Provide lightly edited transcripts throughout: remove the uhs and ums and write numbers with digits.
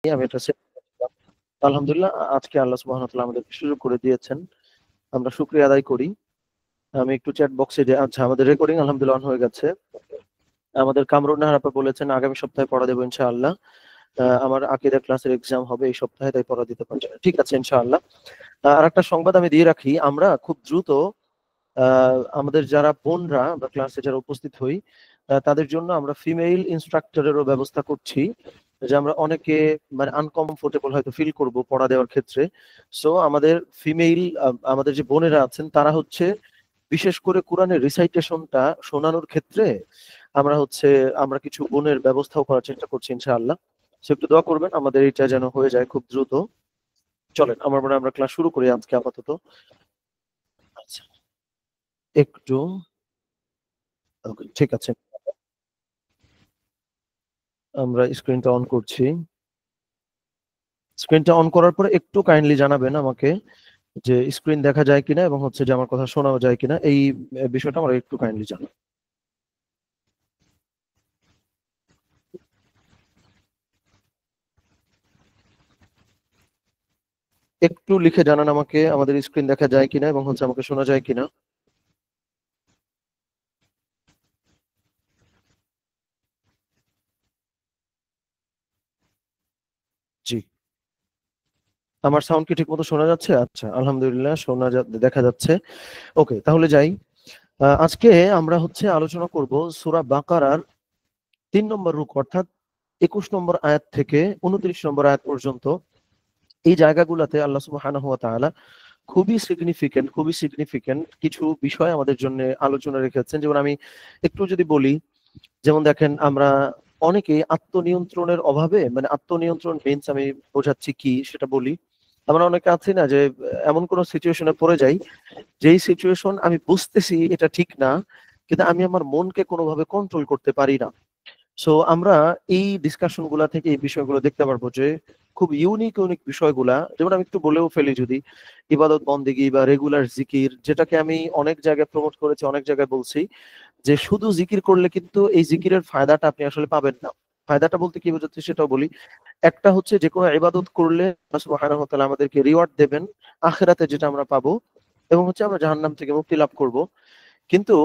আমি এটা set করেছিলাম। আলহামদুলিল্লাহ আজকে আল্লাহ সুবহানাহু ওয়া তাআলা আমাদেরকে সুযোগ করে দিয়েছেন। আমরা শুকরিয়া আদায় করি। আমি একটু চ্যাট বক্সে যে আচ্ছা আমাদের রেকর্ডিং আলহামদুলিল্লাহ অন হয়ে গেছে। আমাদের কামরুন নাহার আপা বলেছেন আগামী সপ্তাহে পড়া দেব ইনশাআল্লাহ। আমার আকীদা ক্লাসের এক্সাম হবে এই সপ্তাহে, তাই পড়া দিতে পারছি না। ঠিক আছে ইনশাআল্লাহ। আরেকটা সংবাদ আমি দিয়ে রাখি, আমরা খুব দ্রুত আমাদের যারা বোনরা বা ক্লাসে যারা উপস্থিত হই তাদের জন্য আমরা ফিমেল ইনস্ট্রাক্টরেরও ব্যবস্থা করছি, যে আমরা অনেকে মানে আনকমফোর্টেবল হয়তো ফিল করব পড়া দেওয়ার ক্ষেত্রে। সো আমাদের ফিমেল আমাদের যে বোনেরা আছেন তারা হচ্ছে বিশেষ করে কোরআনের রিসাইটেশনটা শোনানোর ক্ষেত্রে আমরা কিছু বোনের ব্যবস্থাও করার চেষ্টা করছি ইনশাআল্লাহ। সো একটু দোয়া করবেন আমাদের এটা যেন হয়ে যায় খুব দ্রুত। চলেন আমার মনে হয় আমরা ক্লাস শুরু করি আজকে আপাতত। আচ্ছা একটু ওকে ঠিক আছে, আমরা স্ক্রিনটা অন করছি। স্ক্রিনটা অন করার পরে একটু কাইন্ডলি জানাবেন আমাকে যে স্ক্রিন দেখা যায় কিনা এবং হচ্ছে যে আমার কথা শোনাও যায় কিনা, এই বিষয়টা আমরা একটু কাইন্ডলি জানাবেন। একটু লিখে জানান আমাকে আমাদের স্ক্রিন দেখা যায় কিনা এবং হচ্ছে আমাকে শোনা যায় কিনা। জি, আমার সাউন্ড কি ঠিক মতো শোনা যাচ্ছে? আচ্ছা আলহামদুলিল্লাহ দেখা যাচ্ছে। ওকে তাহলে যাই। আজকে আমরা আলোচনা করব সূরা বাকারার ৩ নম্বর রুকু অর্থাৎ ২১ নম্বর আয়াত থেকে ২৯ নম্বর আয়াত পর্যন্ত। এই জায়গাগুলোতে আল্লাহ সুবহানাহু ওয়া তাআলা খুবই সিগনিফিকেন্ট কিছু বিষয় আমাদের জন্য আলোচনা রেখেছেন। যেমন আমি একটু যদি বলি, যেমন দেখেন আমরা অনেকেই আত্মনিয়ন্ত্রণের অভাবে, মানে আত্মনিয়ন্ত্রণ মিন্স আমি বোঝাচ্ছি কি সেটা বলি। আমরা অনেকে আছি না যে এমন কোন সিচুয়েশনে পড়ে যাই যেই সিচুয়েশন আমি বুঝতেছি এটা ঠিক না, কিন্তু আমি আমার মনকে কোনোভাবে কন্ট্রোল করতে পারি না। সো আমরা এই ডিসকাশন গুলা থেকে এই বিষয়গুলো দেখতে পারবো যে খুব ইউনিক বিষয়গুলা, যেমন আমি একটু বলেও ফেলি যদি, ইবাদত বন্দেগী বা রেগুলার জিকির, যেটাকে আমি অনেক জায়গায় প্রমোট করেছি, অনেক জায়গায় বলছি যে শুধু জিকির করলে কিন্তু এই জিকিরের ফায়দাটা আপনি আসলে পাবেন না। ফায়দাটা বলতে কি বোঝাচ্ছি সেটাও বলি। একটা হচ্ছে যে কোনো ইবাদত করলে আল্লাহ সুবহানাহু ওয়া তাআলা আমাদেরকে রিওয়ার্ড দেবেন আখিরাতে, যেটা আমরা পাবো, এবং আমরা জাহান্নাম থেকে মুক্তি লাভ করব। কিন্তু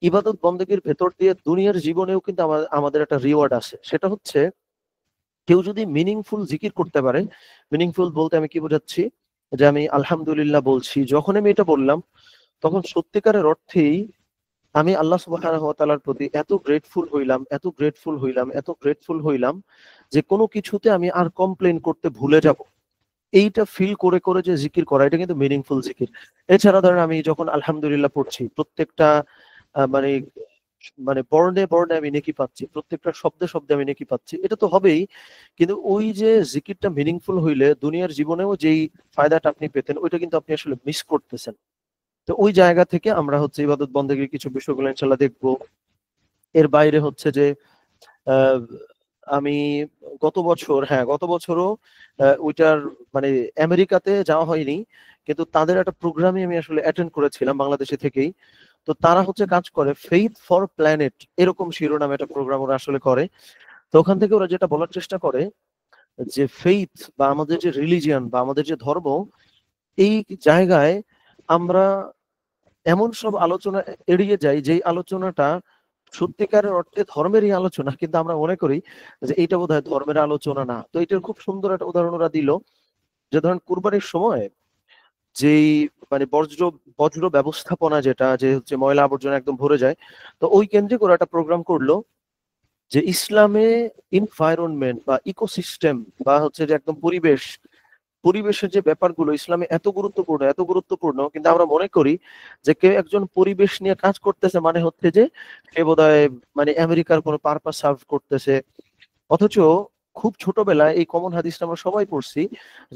ইবাদত বন্দেগীর ভেতর দিয়ে দুনিয়ার জীবনেও কিন্তু আমাদের একটা রিওয়ার্ড আছে, সেটা হচ্ছে কেউ যদি মিনিংফুল জিকির করতে পারে। মিনিংফুল বলতে আমি কি বোঝাচ্ছি, যে আমি আলহামদুলিল্লাহ বলছি, যখন আমি এটা বললাম তখন সত্যিকারের অর্থেই আমি আল্লাহ সুবহানাহু ওয়া তাআলার প্রতি এত গ্রেটফুল হইলাম যে কোনো কিছুতে আমি আর কমপ্লেইন করতে ভুলে যাব। এইটা ফিল করে করে যে জিকির করা, এটা কিন্তু মিনিংফুল জিকির। এছাড়া ধরেন আমি যখন আলহামদুলিল্লাহ পড়ছি, প্রত্যেকটা মানে মানে বর্ণে বর্ণে আমি নেকি পাচ্ছি, প্রত্যেকটা শব্দে শব্দে আমি নেকি পাচ্ছি, এটা তো হবেই। কিন্তু ওই যে জিকিরটা মিনিংফুল হইলে দুনিয়ার জীবনেও যেই ফায়দাটা আপনি পেতেন ওইটা কিন্তু আপনি আসলে মিস করতেছেন। তো ওই জায়গা থেকে আমরা ইবাদত বন্দেগীর কিছু বিষয়গুলো ইনশাআল্লাহ দেখবো। এর বাইরে যে আহ, আমি গত বছরও ওইটার মানে আমেরিকাতে যাওয়া হয়নি, কিন্তু তাদের একটা প্রোগ্রামে আমি আসলে অ্যাটেন্ড করেছিলাম বাংলাদেশে থেকেই। তো তারা কাজ করে ফেইথ ফর প্ল্যানেট, এরকম শিরোনামে একটা প্রোগ্রাম ওরা আসলে করে। তো ওখান থেকে ওরা যেটা বলার চেষ্টা করে যে ফেইথ বা আমাদের যে রিলিজিয়ান বা আমাদের যে ধর্ম, এই জায়গায় আমরা এমন সব আলোচনা এড়িয়ে যাই যেই আলোচনাটা সত্যিকারের অর্থে ধর্মেরই আলোচনা, কিন্তু আমরা মনে করি যে এটা বোধহয় ধর্মের আলোচনা না। তো এটার খুব সুন্দর একটা উদাহরণ ওরা দিল, যে ধরেন কুরবানির সময় যেই মানে বজ্র ব্যবস্থাপনা, যেটা যে ময়লা আবর্জনা একদম ভরে যায়। তো ওই কেন্দ্রিক ওরা একটা প্রোগ্রাম করলো যে ইসলামে এনভায়রনমেন্ট বা ইকোসিস্টেম বা যে একদম পরিবেশের যে ব্যাপারগুলো ইসলামে এত গুরুত্বপূর্ণ, কিন্তু আমরা মনে করি যে কেউ একজন পরিবেশ নিয়ে কাজ করতেছে মানে যে সে বোধহয় মানে আমেরিকার কোনো পারপাস সার্ভ করতেছে। অথচ খুব ছোটবেলায় এই কমন হাদিসটা আমরা সবাই পড়ছি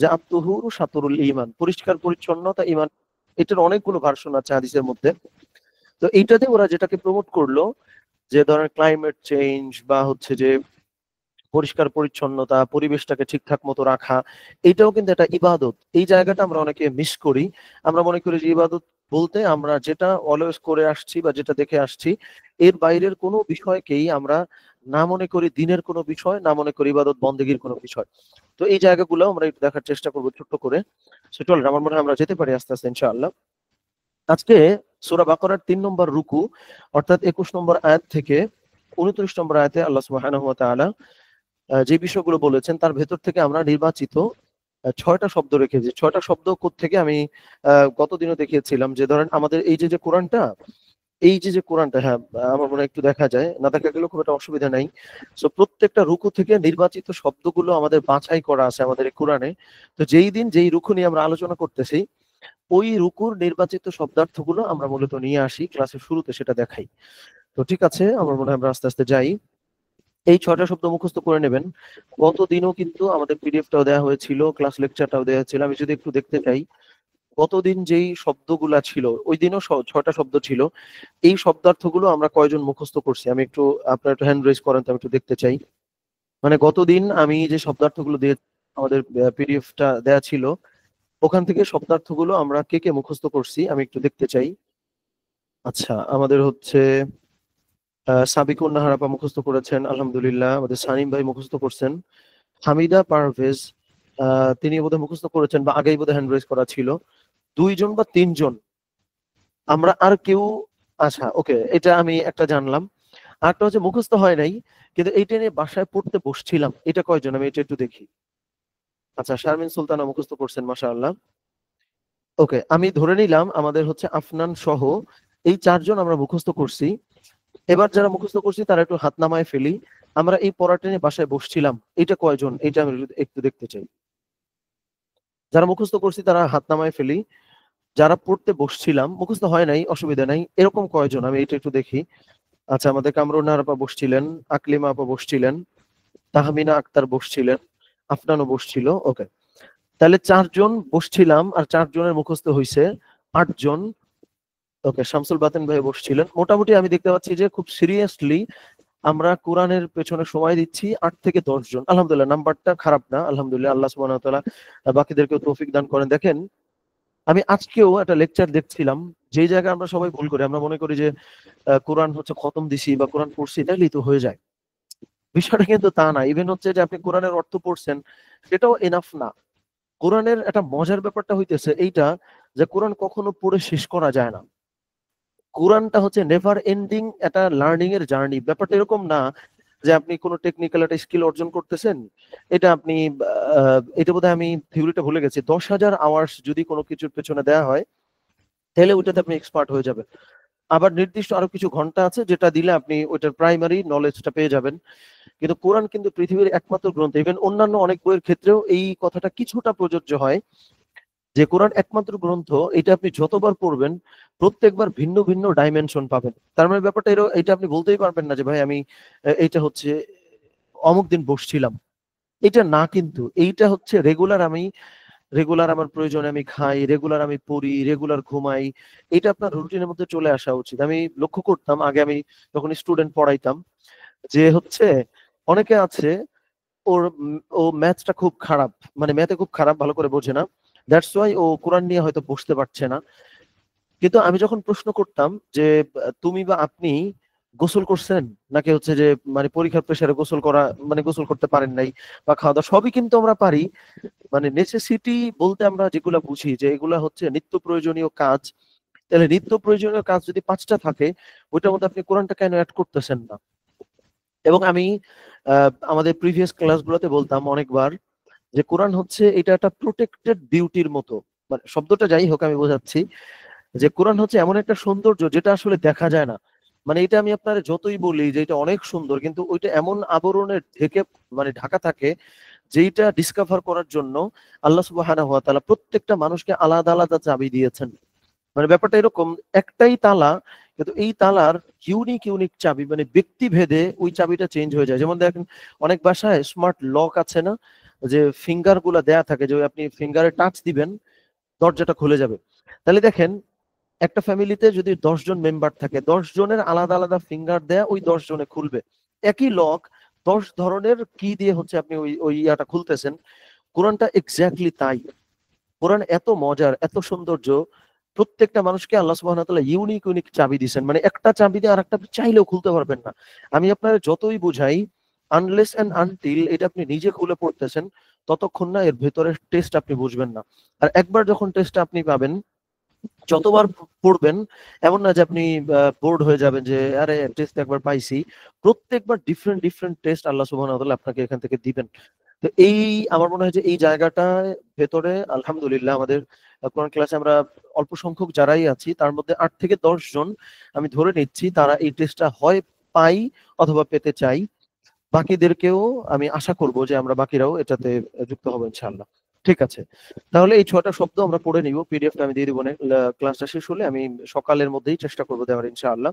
যে আত-তুহুরু শাতরুল ঈমান, পরিষ্কার পরিচ্ছন্নতা ঈমান। এটার অনেকগুলো ভার্সন আছে হাদিসের মধ্যে। তো এইটাতে ওরা যেটাকে প্রমোট করলো, যে ধরেন ক্লাইমেট চেঞ্জ বা যে পরিষ্কার পরিচ্ছন্নতা, পরিবেশটাকে ঠিকঠাক মতো রাখা, এইটাও কিন্তু একটা ইবাদত। এই জায়গাটা আমরা অনেকে মিস করি। আমরা মনে করি যে ইবাদত বলতে আমরা যেটা অলওয়েজ করে আসছি বা যেটা দেখে আসছি, এর বাইরের কোনো বিষয়কেই আমরা না মনে করি দিনের কোনো বিষয়, না মনে করি ইবাদত বন্দেগীর কোনো বিষয়। তো এই জায়গাগুলো আমরা একটু দেখার চেষ্টা করবো ছোট্ট করে। চলেন, আমার মনে হয় আমরা যেতে পারি আস্তে আস্তে ইনশাআল্লাহ। আজকে সূরা বাকারার 3 নম্বর রুকু অর্থাৎ 21 নম্বর আয়াত থেকে 29 নম্বর আয়াতে আল্লাহ সুবহানাহু ওয়া তাআলা যে বিষয়গুলো বলেছেন তার ভেতর থেকে আমরা নির্বাচিত 6টা শব্দ রেখেছি। 6টা শব্দ কোত্থেকে আমি গতদিনও দেখিয়েছিলাম যে ধরেন আমাদের এই যে কোরআনটা, হ্যাঁ, আমার মনে হয় একটু দেখা যায়, না দেখা গেলেও খুব একটা অসুবিধা নাই। সো প্রত্যেকটা রুকু থেকে নির্বাচিত শব্দগুলো আমাদের বাছাই করা আছে আমাদের এই কোরআনে। তো যেই দিন যেই রুকু নিয়ে আমরা আলোচনা করতেছি ওই রুকুর নির্বাচিত শব্দার্থগুলো আমরা মূলত নিয়ে আসি ক্লাসের শুরুতে, সেটা দেখাই। তো ঠিক আছে, আমার মনে হয় আমরা আস্তে আস্তে যাই। এই 6টা শব্দ মুখস্থ করে নেবেন। গতদিনও কিন্তু আমাদের পিডিএফটাও দেওয়া হয়েছিল, ক্লাস লেকচারটাও দেওয়া হয়েছিল। আমি যদি একটু দেখতে চাই গতদিন যেই শব্দগুলা ছিল ওই দিনও 6টা শব্দ ছিল। এই শব্দার্থগুলো আমরা কয়জন মুখস্থ করছি আমি একটু, আপনারা একটু হ্যান্ড রেজ করেন তো আমি একটু দেখতে চাই। মানে গতদিন আমি যে শব্দার্থগুলো দিয়ে আমাদের পিডিএফটা দেয়া ছিল ওখান থেকে শব্দার্থগুলো আমরা কে কে মুখস্থ করছি আমি একটু দেখতে চাই। আচ্ছা, আমাদের হচ্ছে সাবিকুন নাহার আপা মুখস্থ করেছেন আলহামদুলিল্লাহ। আমাদের সানিম ভাই মুখস্থ করছেন। হামিদা পারভেজ তিনি বোধহয় মুখস্থ করেছেন বা আগেই বোধহয় হ্যান্ড রেজ করা ছিল। 2 জন বা 3 জন, আমরা আর কেউ। আচ্ছা ওকে, এটা আমি একটা জানলাম। আরেকটা হচ্ছে মুখস্থ হয় নাই কিন্তু এইটা নিয়ে বাসায় পড়তে বসছিলাম, এটা কয়জন আমি এটা একটু দেখি। আচ্ছা, শারমিন সুলতানা মুখস্থ করছেন মাশাআল্লাহ। ওকে, আমি ধরে নিলাম আমাদের হচ্ছে আফনান সহ এই 4 জন আমরা মুখস্থ করছি। এবার যারা মুখস্থ করছি তারা একটু হাত নামায় ফেলি। আমরা এই পড়াটা নিয়ে বাসায় বসছিলাম, এটা কয়জন এটা আমি একটু দেখতে চাই। যারা মুখস্থ করছি তারা হাত নামায় ফেলি। যারা পড়তে বসছিলাম, মুখস্থ হয় নাই অসুবিধা নাই, এরকম কয়জন আমি এটা একটু দেখি। আচ্ছা, আমাদের কামরুন্নাহার আপা বসছিলেন, আকলিমা আপা বসছিলেন, তাহমিনা আক্তার বসছিলেন, আফনানও বসছিল। ওকে, তাহলে 4 জন বসছিলাম আর 4 জনের মুখস্থ হয়েছে 8 জন। ওকে, শামসুল বাতেন ভাই বসছিলেন। মোটামুটি আমি দেখতে পাচ্ছি যে খুব সিরিয়াসলি আমরা কোরআনের পেছনে সময় দিচ্ছি 8 থেকে 10 জন। আলহামদুলিল্লাহ, নাম্বারটা খারাপ না, আলহামদুলিল্লাহ। আল্লাহ সুবহানাহু ওয়া তাআলা বাকিদেরকেও তৌফিক দান করেন। দেখেন, আমি আজকেও একটা লেকচার দেখছিলাম, যে জায়গায় আমরা সবাই ভুল করি, আমরা মনে করি যে কোরআন হচ্ছে খতম দিছি বা কোরআন পড়ছি তাইলেই তো হয়ে যায়। বিষয়টা কিন্তু তা না। ইভেন হচ্ছে যে আপনি কোরআনের অর্থ পড়ছেন সেটাও এনাফ না। কোরআনের একটা মজার ব্যাপারটা হইতেছে এইটা যে কোরআন কখনো পড়ে শেষ করা যায় না। কোরআনটা হচ্ছে নেভার এন্ডিং একটা লার্নিং এর জার্নি। ব্যাপারটা এরকম না যে আপনি কোনো টেকনিক্যাল একটা স্কিল অর্জন করতেছেন, এটা আপনি এটা বোধহয় আমি থিওরিটা ভুলে গেছি, 10,000 আওয়ার্স যদি কোনো কিছুর পেছনে দেওয়া হয় তাহলে ওইটাতে আপনি এক্সপার্ট হয়ে যাবেন। আবার নির্দিষ্ট আরো কিছু ঘন্টা আছে যেটা দিলে আপনি ওইটার প্রাইমারি নলেজটা পেয়ে যাবেন। কিন্তু কোরআন কিন্তু পৃথিবীর একমাত্র গ্রন্থ। ইভেন অন্যান্য অনেক বইয়ের ক্ষেত্রেও এই কথাটা কিছুটা প্রযোজ্য হয় যে কোরআন একমাত্র গ্রন্থ, এটা আপনি যতবার পড়বেন প্রত্যেকবার ভিন্ন ভিন্ন ডাইমেনশন পাবেন। তার মানে ব্যাপারটা এটা আপনি বলতেই পারবেন না যে ভাই আমি এইটা হচ্ছে অমুক দিন বসছিলাম, এটা না। কিন্তু এইটা হচ্ছে রেগুলার আমার প্রয়োজনে আমি খাই, রেগুলার আমি পড়ি, রেগুলার ঘুমাই, এটা আপনার রুটিনের মধ্যে চলে আসা উচিত। আমি লক্ষ্য করতাম আগে আমি যখন স্টুডেন্ট পড়াইতাম যে হচ্ছে অনেকে আছে ও ম্যাথটা খুব খারাপ, মানে ম্যাথে খুব খারাপ, ভালো করে বোঝে না, দ্যাটস ওয়াই ও কোরআন নিয়ে হয়তো বসতে পারছে না। কিন্তু আমি যখন প্রশ্ন করতাম যে তুমি বা আপনি গোসল করছেন নাকি হচ্ছে যে মানে পরীক্ষার প্রেসারে গোসল করা, মানে গোসল করতে পারেন নাই বা খাওয়া দাওয়া সবই কিন্তু আমরা পারি, মানে নেসেসিটি বলতে আমরা যেগুলা বুঝি যে এগুলা হচ্ছে নিত্য প্রয়োজনীয় কাজ, তাহলে নিত্য প্রয়োজনীয় কাজ যদি 5টা থাকে ওইটার মধ্যে আপনি কোরআনটা কেন অ্যাড করতেছেন না? এবং আমি আমাদের প্রিভিয়াস ক্লাসগুলোতে বলতাম অনেকবার যে কোরআন হচ্ছে এটা একটা প্রোটেক্টেড বিউটির মতো, মানে শব্দটা যাই হোক আমি বোঝাচ্ছি যে কোরআন হচ্ছে এমন একটা সৌন্দর্য যেটা আসলে দেখা যায় না। মানে এটা আমি আপনার যতই বলি যে এটা অনেক সুন্দর কিন্তু ওইটা এমন আবরণের ঢেকে মানে ঢাকা থাকে যেইটা ডিসকভার করার জন্য আল্লাহ সুবহানাহু ওয়া তাআলা প্রত্যেকটা মানুষকে আলাদা আলাদা চাবি দিয়েছেন। মানে ব্যাপারটা এরকম, একটাই তালা কিন্তু এই তালার ইউনিক ইউনিক চাবি, মানে ব্যক্তি ভেদে ওই চাবিটা চেঞ্জ হয়ে যায়। যেমন দেখেন অনেক বাসায় স্মার্ট লক আছে না, যে ফিঙ্গার গুলা দেয়া থাকে যে আপনি ফিঙ্গারে টাচ দিবেন দরজাটা খুলে যাবে। তাহলে দেখেন একটা ফ্যামিলিতে যদি 10 জন মেম্বার থাকে 10 জনের আলাদা আলাদা ফিঙ্গার দেয়া, ওই 10 জনে খুলবে। একই লক 10 ধরনের কি দিয়ে হচ্ছে আপনি ওই ওই ইয়াটা খুলতেছেন। কোরআনটা এক্স্যাক্টলি তাই। কোরআন এত মজার, এত সৌন্দর্য, প্রত্যেকটা মানুষকে আল্লাহ সুবহানাহু ওয়া তাআলা ইউনিক ইউনিক চাবি দিয়েছেন। মানে একটা চাবি দিয়ে আরেকটা চাইলেও খুলতে পারবেন না। আমি আপনার যতই বুঝাই, আনলেস এন্ড আনটিল এটা আপনি নিজে খুলে পড়তেছেন ততক্ষণ না এর ভেতরের টেস্ট আপনি বুঝবেন না। আর একবার যখন টেস্ট আপনি পাবেন, যতবার পড়বেন, এমন না যে আপনি বোর্ড হয়ে যাবেন যে আরে টেস্ট একবার পাইছি। প্রত্যেকবার ডিফারেন্ট ডিফারেন্ট টেস্ট আল্লাহ সুবহানাহু ওয়া তাআলা আপনাকে এখান থেকে দিবেন। তো এই আমার মনে হয় যে এই জায়গাটা ভেতরে আলহামদুলিল্লাহ আমাদের কোরআন ক্লাসে আমরা অল্প সংখ্যক যারাই আছি তার মধ্যে 8 থেকে 10 জন আমি ধরে নিচ্ছি তারা এই টেস্টটা হয় পাই অথবা পেতে চাই। বাকিদেরকেও আমি আশা করব যে আমরা বাকিরাও এটাতে যুক্ত হব ইনশাআল্লাহ। ঠিক আছে, তাহলে এই 6টা শব্দ আমরা পড়ে নিব, পিডিএফটা আমি দিয়ে দিব ক্লাসটা শেষ হলে, আমি সকালের মধ্যেই চেষ্টা করবো দেওয়ার ইনশাআল্লাহ।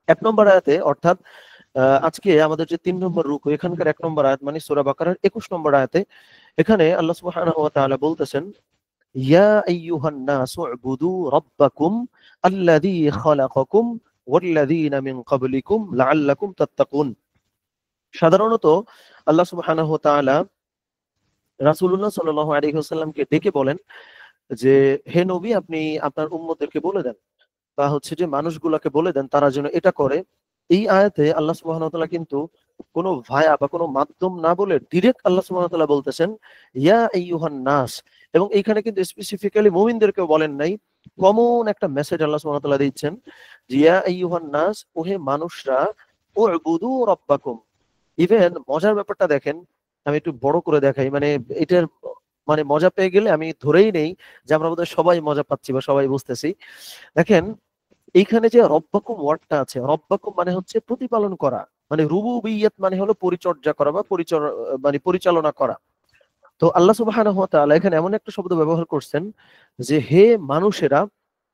1 নম্বর আয়াতে অর্থাৎ আজকে আমাদের যে 3 নম্বর রুকু, এখানকার 1 নম্বর আয়াত মানে সূরা বাকারার 21 নম্বর আয়াতে এখানে আল্লাহ সুবহানাহু ওয়া তাআলা বলতেছেন, ইয়া আইয়ুহান নাসু উবুদু রাব্বাকুম আল্লাযী খালাকাকুম ওয়াল্লাযীনা মিন ক্বাবলিকুম লাআল্লাকুম তাত্তাকুন। সাধারণত আল্লাহ সুবহানাহু ওয়া তাআলা রাসূলুল্লাহ সাল্লাল্লাহু আলাইহি ওয়াসাল্লামকে ডেকে বলেন যে হে নবী, আপনি আপনার উম্মতদেরকে বলে দেন বা হচ্ছে যে মানুষগুলোকে বলে দেন তারা যেন এটা করে। এই আয়াতে আল্লাহ সুবহানাহু ওয়া তাআলা কিন্তু কোনো ভায়া বা কোনো মাধ্যম না বলে ডিরেক্ট আল্লাহ সুবহানাহু ওয়া তাআলা বলতেছেন ইয়া আইয়ুহান নাস, এবং এইখানে কিন্তু স্পেসিফিক্যালি মুমিনদেরকেও বলেন নাই, কমন একটা মেসেজ আল্লাহ সুবহানাহু ওয়া তাআলা দিচ্ছেন যে ইয়া আইয়ুহান নাস, ওহে মানুষরা, উবুদু রাব্বাকুম। ইভেন মজার ব্যাপারটা দেখেন, আমি একটু বড় করে দেখাই, মানে এটার মানে মজা পেয়ে গেলে আমি ধরেই নেই যে আমরা বোধহয় সবাই মজা পাচ্ছি বা সবাই বুঝতেছি। দেখেন এইখানে যে রব্বাকুম ওয়ার্ডটা আছে, রব্বাকুম মানে হচ্ছে প্রতিপালন করা, মানে রুবুবিয়্যাত মানে হলো পরিচর্যা করা বা মানে পরিচালনা করা। তো আল্লাহ সুবহানাহু ওয়া তাআলা এখানে এমন একটা শব্দ ব্যবহার করছেন যে হে মানুষেরা,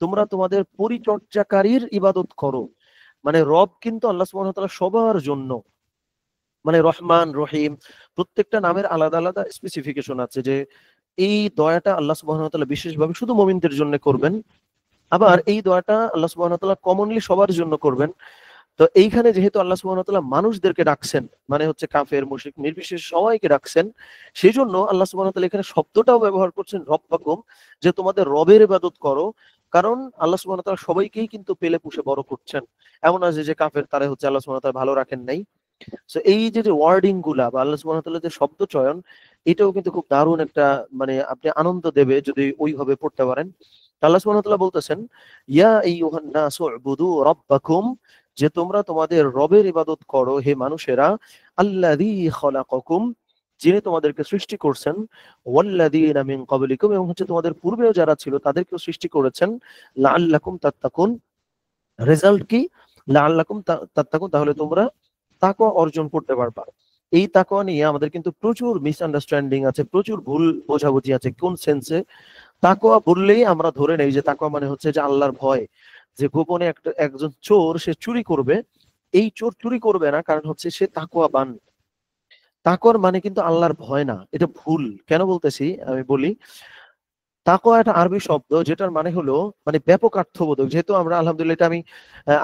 তোমরা তোমাদের পরিচর্যাকারীর ইবাদত করো। মানে রব কিন্তু আল্লাহ সুবহানাহু ওয়া তাআলা সবার জন্য, মানে রহমান রহিম প্রত্যেকটা নামের আলাদা আলাদা স্পেসিফিকেশন আছে যে এই দয়াটা আল্লাহ সুবহানাহু ওয়া তাআলা বিশেষভাবে শুধু মুমিনদের জন্য করবেন, আবার এই দোয়াটা আল্লাহ সুবহানাহু ওয়া তাআলা কমনলি সবার জন্য করবেন। তো এইখানে যেহেতু আল্লাহ সুবহানাহু ওয়া তাআলা মানুষদেরকে ডাকছেন, মানে হচ্ছে কাফের মুশরিক নির্বিশেষে সবাইকে ডাকছেন, সেই জন্য আল্লাহ সুবহানাহু ওয়া তাআলা এখানে শব্দটাও ব্যবহার করছেন রব্বাকুম, যে তোমাদের রবের ইবাদত করো। কারণ আল্লাহ সুবহানাহু ওয়া তাআলা সবাইকেই কিন্তু পেলে পুষে বড় করছেন। এমন না যে কাফের তারা হচ্ছে আল্লাহ সুবহানাহু ওয়া তাআলা ভালো রাখেন নাই। সো এই যে ওয়ার্ডিং গুলা বা আল্লাহ সুবহানাহু ওয়া তাআলা যে শব্দ চয়ন, এটাও কিন্তু খুব দারুণ একটা, মানে আপনি আনন্দ দেবে যদি ওইভাবে পড়তে পারেন। আল্লাহ সুবহানাহু ওয়া তাআলা বলতেছেন ইয়া আইয়ুহান নাসু উবুদু রাব্বাকুম, যে তোমরা তোমাদের রবের ইবাদত করো হে মানুষেরা, আল্লাযী খালাকাকুম, যিনি তোমাদেরকে সৃষ্টি করছেন, ওয়াল্লাযীনা মিন ক্বাবলিকুম, এবং হচ্ছে তোমাদের পূর্বেও যারা ছিল তাদেরকেও সৃষ্টি করেছেন, লাআল্লাকুম তাত্তাকুন। রেজাল্ট কি? লাআল্লাকুম তাত্তাকুন, তাহলে তোমরা তাকওয়া অর্জন করতে পারবা। এই তাকওয়া নিয়ে আমাদের কিন্তু প্রচুর মিসআন্ডারস্ট্যান্ডিং আছে, প্রচুর ভুল বোঝাবুঝি আছে। কোন সেন্সে? তাকওয়া বললেই আমরা ধরে নেই যে তাকওয়া মানে হচ্ছে যে আল্লাহর ভয়, যে গোপনে একজন চোর সে চুরি করবে, এই চোর চুরি করবে না কারণ হচ্ছে সে তাকওয়াবান। তাকওয়ার মানে কিন্তু আল্লাহর ভয় না, এটা ভুল। কেন বলতেছি আমি বলি। তাকওয়া একটা আরবি শব্দ যেটার মানে হলো মানে ব্যাপক অর্থবোধক। যেহেতু আমরা আলহামদুলিল্লাহ এটা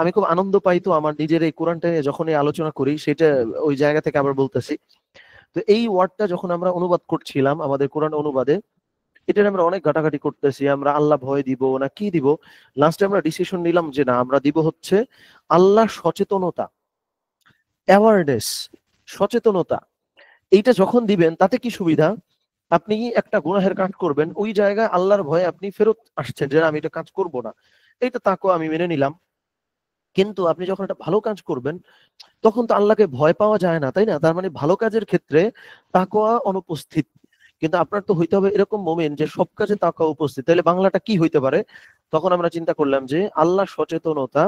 আমি খুব আনন্দ পাই তো আমার নিজের এই কোরআনটা নিয়ে যখনই আলোচনা করি, সেটা ওই জায়গা থেকে আবার বলতেছি। তো এই ওয়ার্ডটা যখন আমরা অনুবাদ করছিলাম আমাদের কোরআন অনুবাদে, এটা আমরা অনেক ঘাটাঘাটি করতেছি, আমরা আল্লাহ ভয় দিব না কি দিব। লাস্টে আমরা ডিসিশন নিলাম যে না, আমরা দিব হচ্ছে আল্লাহ সচেতনতা, অ্যাওয়ারনেস, সচেতনতা। এইটা যখন দিবেন তাতে কি সুবিধা, আপনি একটা গুনাহের কাজ করবেন, ওই জায়গায় আল্লাহর ভয়ে আপনি ফেরত আসছেন যে আমি এটা কাজ করব না, এইটা তাকওয়া আমি মেনে নিলাম। কিন্তু আপনি যখন একটা ভালো কাজ করবেন তখন তো আল্লাহকে ভয় পাওয়া যায় না, তাই না? তার মানে ভালো কাজের ক্ষেত্রে তাকওয়া অনুপস্থিত। কিন্তু আপনার তো হইতে হবে এরকম মুমিন যে সব কাজে তাকওয়া উপস্থিত। তাহলে বাংলাটা কি হইতে পারে? তখন আমরা চিন্তা করলাম যে আল্লাহ সচেতনতা,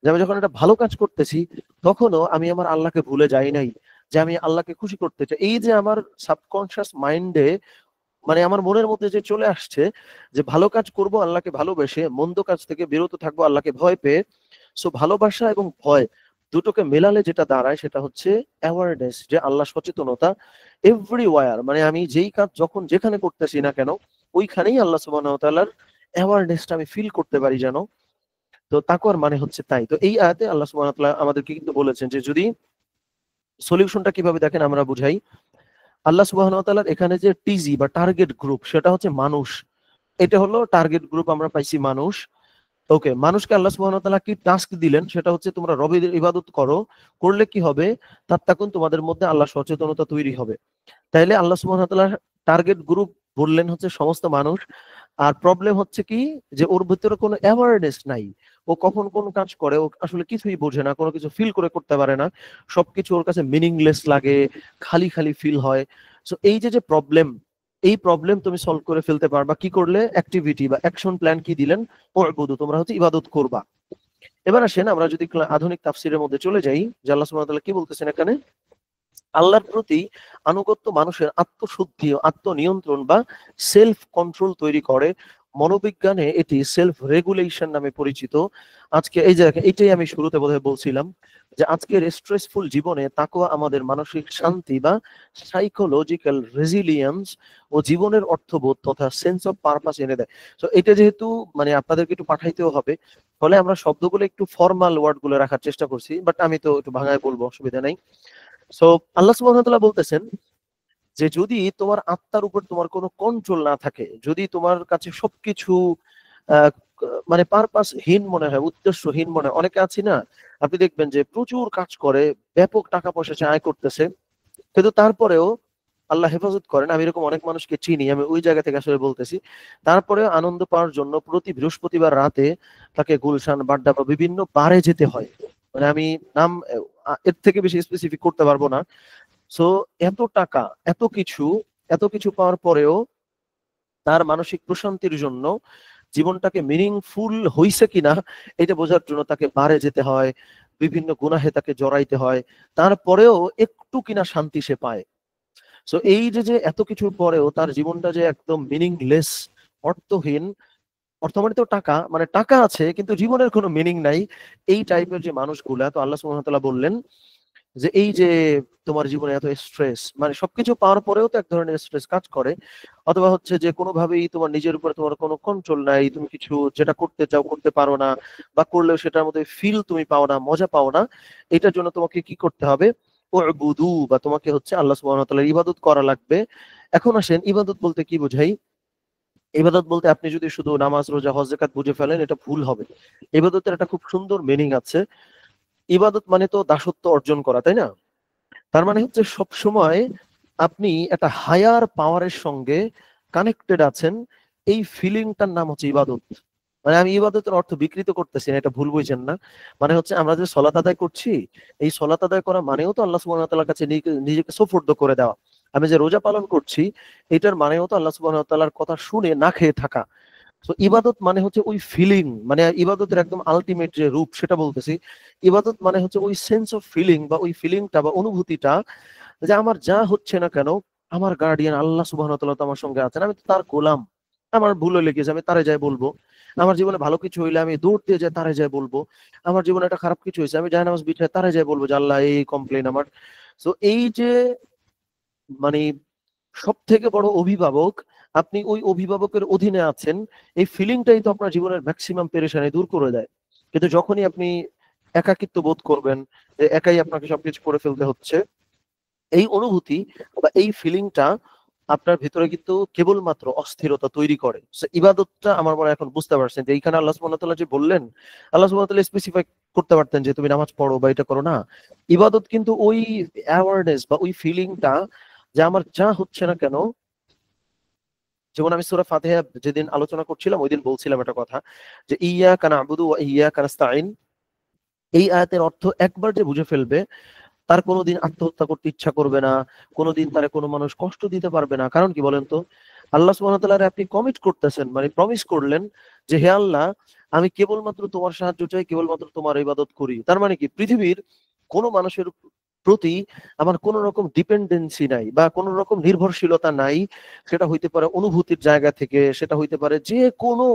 যে আমি যখন একটা ভালো কাজ করতেছি তখনও আমি আমার আল্লাহকে ভুলে যাই নাই, যে আমি আল্লাহকে খুশি করতে চাই। এই যে আমার সাবকনশিয়াস মাইন্ডে, মানে আমার মনের মধ্যে যে চলে আসছে যে ভালো কাজ করব আল্লাহকে ভালোবেসে, মন্দ কাজ থেকে বিরত থাকবো আল্লাহকে ভয় পেয়ে। সো ভালোবাসা এবং ভয় দুটোকে মেলালে যেটা দাঁড়ায় সেটা হচ্ছে অ্যাওয়ারনেস, যে আল্লাহ সচেতনতা এভরিওয়্যার, মানে আমি যেই কাজ যখন যেখানে করতেছি না কেন ওইখানেই আল্লাহ সুবহানাহু ওয়া তাআলার অ্যাওয়ারনেসটা আমি ফিল করতে পারি যেন। তো তাকওয়ার মানে হচ্ছে তাই। তো এই আয়াতে আল্লাহ সুবহানাহু ওয়া তাআলা আমাদেরকে কিন্তু বলেছেন যে যদি সলিউশনটা কিভাবে দেখেন আমরা বুঝাই। আল্লাহ সুবহানাহু ওয়া তাআলার এখানে যে টিজি বা টার্গেট গ্রুপ সেটা হচ্ছে মানুষ। এটা হলো টার্গেট গ্রুপ, আমরা পাইছি মানুষ। ওকে, মানুষকে আল্লাহ সুবহানাহু ওয়া তাআলা কি টাস্ক দিলেন, সেটা হচ্ছে তোমরা রবের ইবাদত করো। করলে কি হবে, তাত্তাকুন, তোমাদের মধ্যে আল্লাহ সচেতনতা তৈরি হবে। তাইলে আল্লাহ সুবহানাহু ওয়া তাআলা টার্গেট গ্রুপ বললেন হচ্ছে সমস্ত মানুষ। আর প্রবলেম হচ্ছে কি, যে ওর ভিতরে কোনো অ্যাওয়ারনেস নাই। ও কখন কোন কাজ করে ও আসলে কিছুই বোঝে না, কোনো কিছু ফিল করে করতে পারে না। সবকিছু ওর কাছে মিনিংলেস লাগে, খালি খালি ফিল হয়। সো এই যে যে প্রবলেম, এই প্রবলেম তুমি সলভ করে ফেলতে পারবা কি করলে, অ্যাক্টিভিটি বা অ্যাকশন প্ল্যান কি দিলেন, উ'বুদু, তোমরা হচ্ছে ইবাদত করবা। এবার আসেন আমরা যদি আধুনিক তাফসীরের মধ্যে চলে যাই, যে আল্লাহ সুবহানাহু ওয়া তাআলা কি বলতেছেন এখানে। আল্লাহর প্রতি আনুগত্য মানুষের আত্মশুদ্ধি ও আত্মনিয়ন্ত্রণ বা সেলফ কন্ট্রোল তৈরি করে। মনোবিজ্ঞানে এটি সেলফ রেগুলেশন নামে পরিচিত। আজকে এই যে এটাই আমি শুরুতে বোধহয় বলছিলাম, যে আজকের স্ট্রেসফুল জীবনে তাকওয়া আমাদের মানসিক শান্তি বা সাইকোলজিক্যাল রেজিলিয়েন্স ও জীবনের অর্থবোধ তথা সেন্স অফ পারপাস এনে দেয়। তো এটা যেহেতু মানে আপনাদেরকে একটু পাঠাইতেও হবে, ফলে আমরা শব্দগুলো একটু ফর্মাল ওয়ার্ড গুলো রাখার চেষ্টা করছি, বাট আমি তো একটু ভাঙায় বলবো, অসুবিধা নাই। সো আল্লাহ সুবহানাহু ওয়া তাআলা বলতেছেন যে যদি তোমার আত্মার উপর তোমার কোনো কন্ট্রোল না থাকে, যদি তোমার কাছে সবকিছু আহ, মানে পারপাসহীন মনে হয়, উদ্দেশ্যহীন মনে হয়। অনেকে আছি না, আপনি দেখবেন যে প্রচুর কাজ করে, ব্যাপক টাকা পয়সা সে আয় করতেছে, কিন্তু তারপরেও আল্লাহ হেফাজত করেন, আমি এরকম অনেক মানুষকে চিনি, আমি ওই জায়গা থেকে আসলে বলতেছি। তারপরেও আনন্দ পাওয়ার জন্য প্রতি বৃহস্পতিবার রাতে তাকে গুলশান, বাড্ডা বা বিভিন্ন বারে যেতে হয়। মানে আমি নাম এর থেকে বেশি স্পেসিফিক করতে পারবো না। সো এত টাকা, এত কিছু, এত কিছু পাওয়ার পরেও তার মানসিক প্রশান্তির জন্য, জীবনটাকে মিনিংফুল হইছে কিনা এটা বোঝার জন্য তাকে বারে যেতে হয়, বিভিন্ন গুনাহে তাকে জড়াইতে হয়, তারপরেও একটু কিনা শান্তি সে পায়। সো এই যে যে এত কিছুর পরেও তার জীবনটা যে একদম মিনিংলেস, অর্থহীন, অর্থ মানে তো টাকা, মানে টাকা আছে কিন্তু জীবনের কোনো মিনিং নাই, এই টাইপের যে মানুষগুলা, তো আল্লাহ সুবহানাহু ওয়া তাআলা বললেন যে এই যে তোমার জীবনে এত স্ট্রেস, মানে সবকিছু পাওয়ার পরেও তো এক ধরনের স্ট্রেস কাজ করে, অথবা হচ্ছে যে কোনোভাবেই তোমার নিজের উপরে তোমার কোনো কন্ট্রোল নাই, তুমি কিছু যেটা করতে চাও করতে পারো না, বা করলেও সেটার মধ্যে ফিল তুমি পাও না, মজা পাও না। এটার জন্য তোমাকে কি করতে হবে, উ'বুদু, বা তোমাকে হচ্ছে আল্লাহ সুবহানাহু ওয়া তাআলার ইবাদত করা লাগবে। এখন আসেন ইবাদত বলতে কি বোঝাই। ইবাদত বলতে আপনি যদি শুধু নামাজ, রোজা, হজ, যাকাত বুঝে ফেলেন, এটা ভুল হবে। ইবাদতের একটা খুব সুন্দর মিনিং আছে। ইবাদত মানে তো দাসত্ব অর্জন করা, তাই না? তার মানে হচ্ছে সব সময় আপনি একটা হায়ার পাওয়ারের সঙ্গে কানেক্টেড আছেন, এই ফিলিংটার নাম হচ্ছে ইবাদত। মানে আমি ইবাদতের অর্থ বিকৃত করতেছি না, এটা ভুল বুঝছেন না। মানে হচ্ছে আমরা যে সলাত আদায় করছি, এই সলাত আদায় করা মানেও তো আল্লাহ সুবহানাহু ওয়া তাআলার কাছে নিজেকে সোপর্দ করে দেওয়া। আমি যে রোজা পালন করছি, এটার মানেও তো আল্লাহ সুবহানাহু ওয়া তাআলার কথা শুনে না খেয়ে থাকা। তো ইবাদত মানে হচ্ছে ওই ফিলিং, মানে ইবাদতের একদম আলটিমেট যে রূপ সেটা বলতেছি। ইবাদত মানে হচ্ছে ওই সেন্স অফ ফিলিং, বা ওই ফিলিংটা বা অনুভূতিটা, যে আমার যা হচ্ছে না কেন, আমার গার্ডিয়ান আল্লাহ সুবহানাহু ওয়া তাআলা তো আমার সঙ্গে আছেন, আমি তো তার গোলাম। আমার ভুল হয়ে গেছে, আমি তারে যাই বলবো। আমার জীবনে ভালো কিছু হইলে আমি দৌড় দিয়ে যাই তারে যাই বলবো। আমার জীবনে একটা খারাপ কিছু হয়েছে, আমি জায়নামাজ বিছায় তারে যাই বলবো যে আল্লাহ এই কমপ্লেন আমার। সো এই যে মানে সব থেকে বড় অভিভাবক, আপনি ওই অভিভাবকের অধীনে আছেন, এই ফিলিংটাই তো আপনার জীবনের ম্যাক্সিমাম পেরেশানি দূর করে দেয়। কিন্তু যখনই আপনি একাকিত্ব বোধ করবেন, যে একাই আপনাকে সবকিছু করে ফেলতে হচ্ছে, এই অনুভূতি বা এই ফিলিংটা আপনার ভিতরে কিন্তু কেবলমাত্র অস্থিরতা তৈরি করে। So, ইবাদতটা আমার মনে হয় এখন বুঝতে পারছেন, যে এইখানে আল্লাহ সুবহানাহু ওয়া তাআলা যে বললেন, আল্লাহ সুবহানাহু ওয়া তাআলা স্পেসিফাই করতে পারতেন যে তুমি নামাজ পড়ো বা এটা করো না। ইবাদত কিন্তু ওই অ্যাওয়ারনেস বা ওই ফিলিংটা, যে আমার যা হচ্ছে না কেন, যেমন আমি সূরা ফাতিহা যেদিন আলোচনা করছিলাম ওইদিন বলছিলাম একটা কথা, যে ইয়াকা না'বুদু ওয়া ইয়াকা নাস্তাঈন, এই আয়াতের অর্থ একবার যে বুঝে ফেলবে, তার কোনোদিন আত্মহত্যা করতে ইচ্ছা করবে না, কোনোদিন তারে কোনো মানুষ কষ্ট দিতে পারবে না। কারণ কি বলেন তো, আল্লাহ সুবহানাহু ওয়া তাআলা আপনি কমিট করতেছেন, মানে প্রমিস করলেন যে হে আল্লাহ, আমি কেবলমাত্র তোমার সাহায্য চাই, কেবলমাত্র তোমার ইবাদত করি। তার মানে কি পৃথিবীর কোনো মানুষের প্রতি আমার কোন রকম ডিপেন্ডেন্সি নাই বা কোন রকম নির্ভরশীলতা নাই। সেটা হইতে পারে অনুভূতির জায়গা থেকে, সেটা হইতে পারে যে কোনো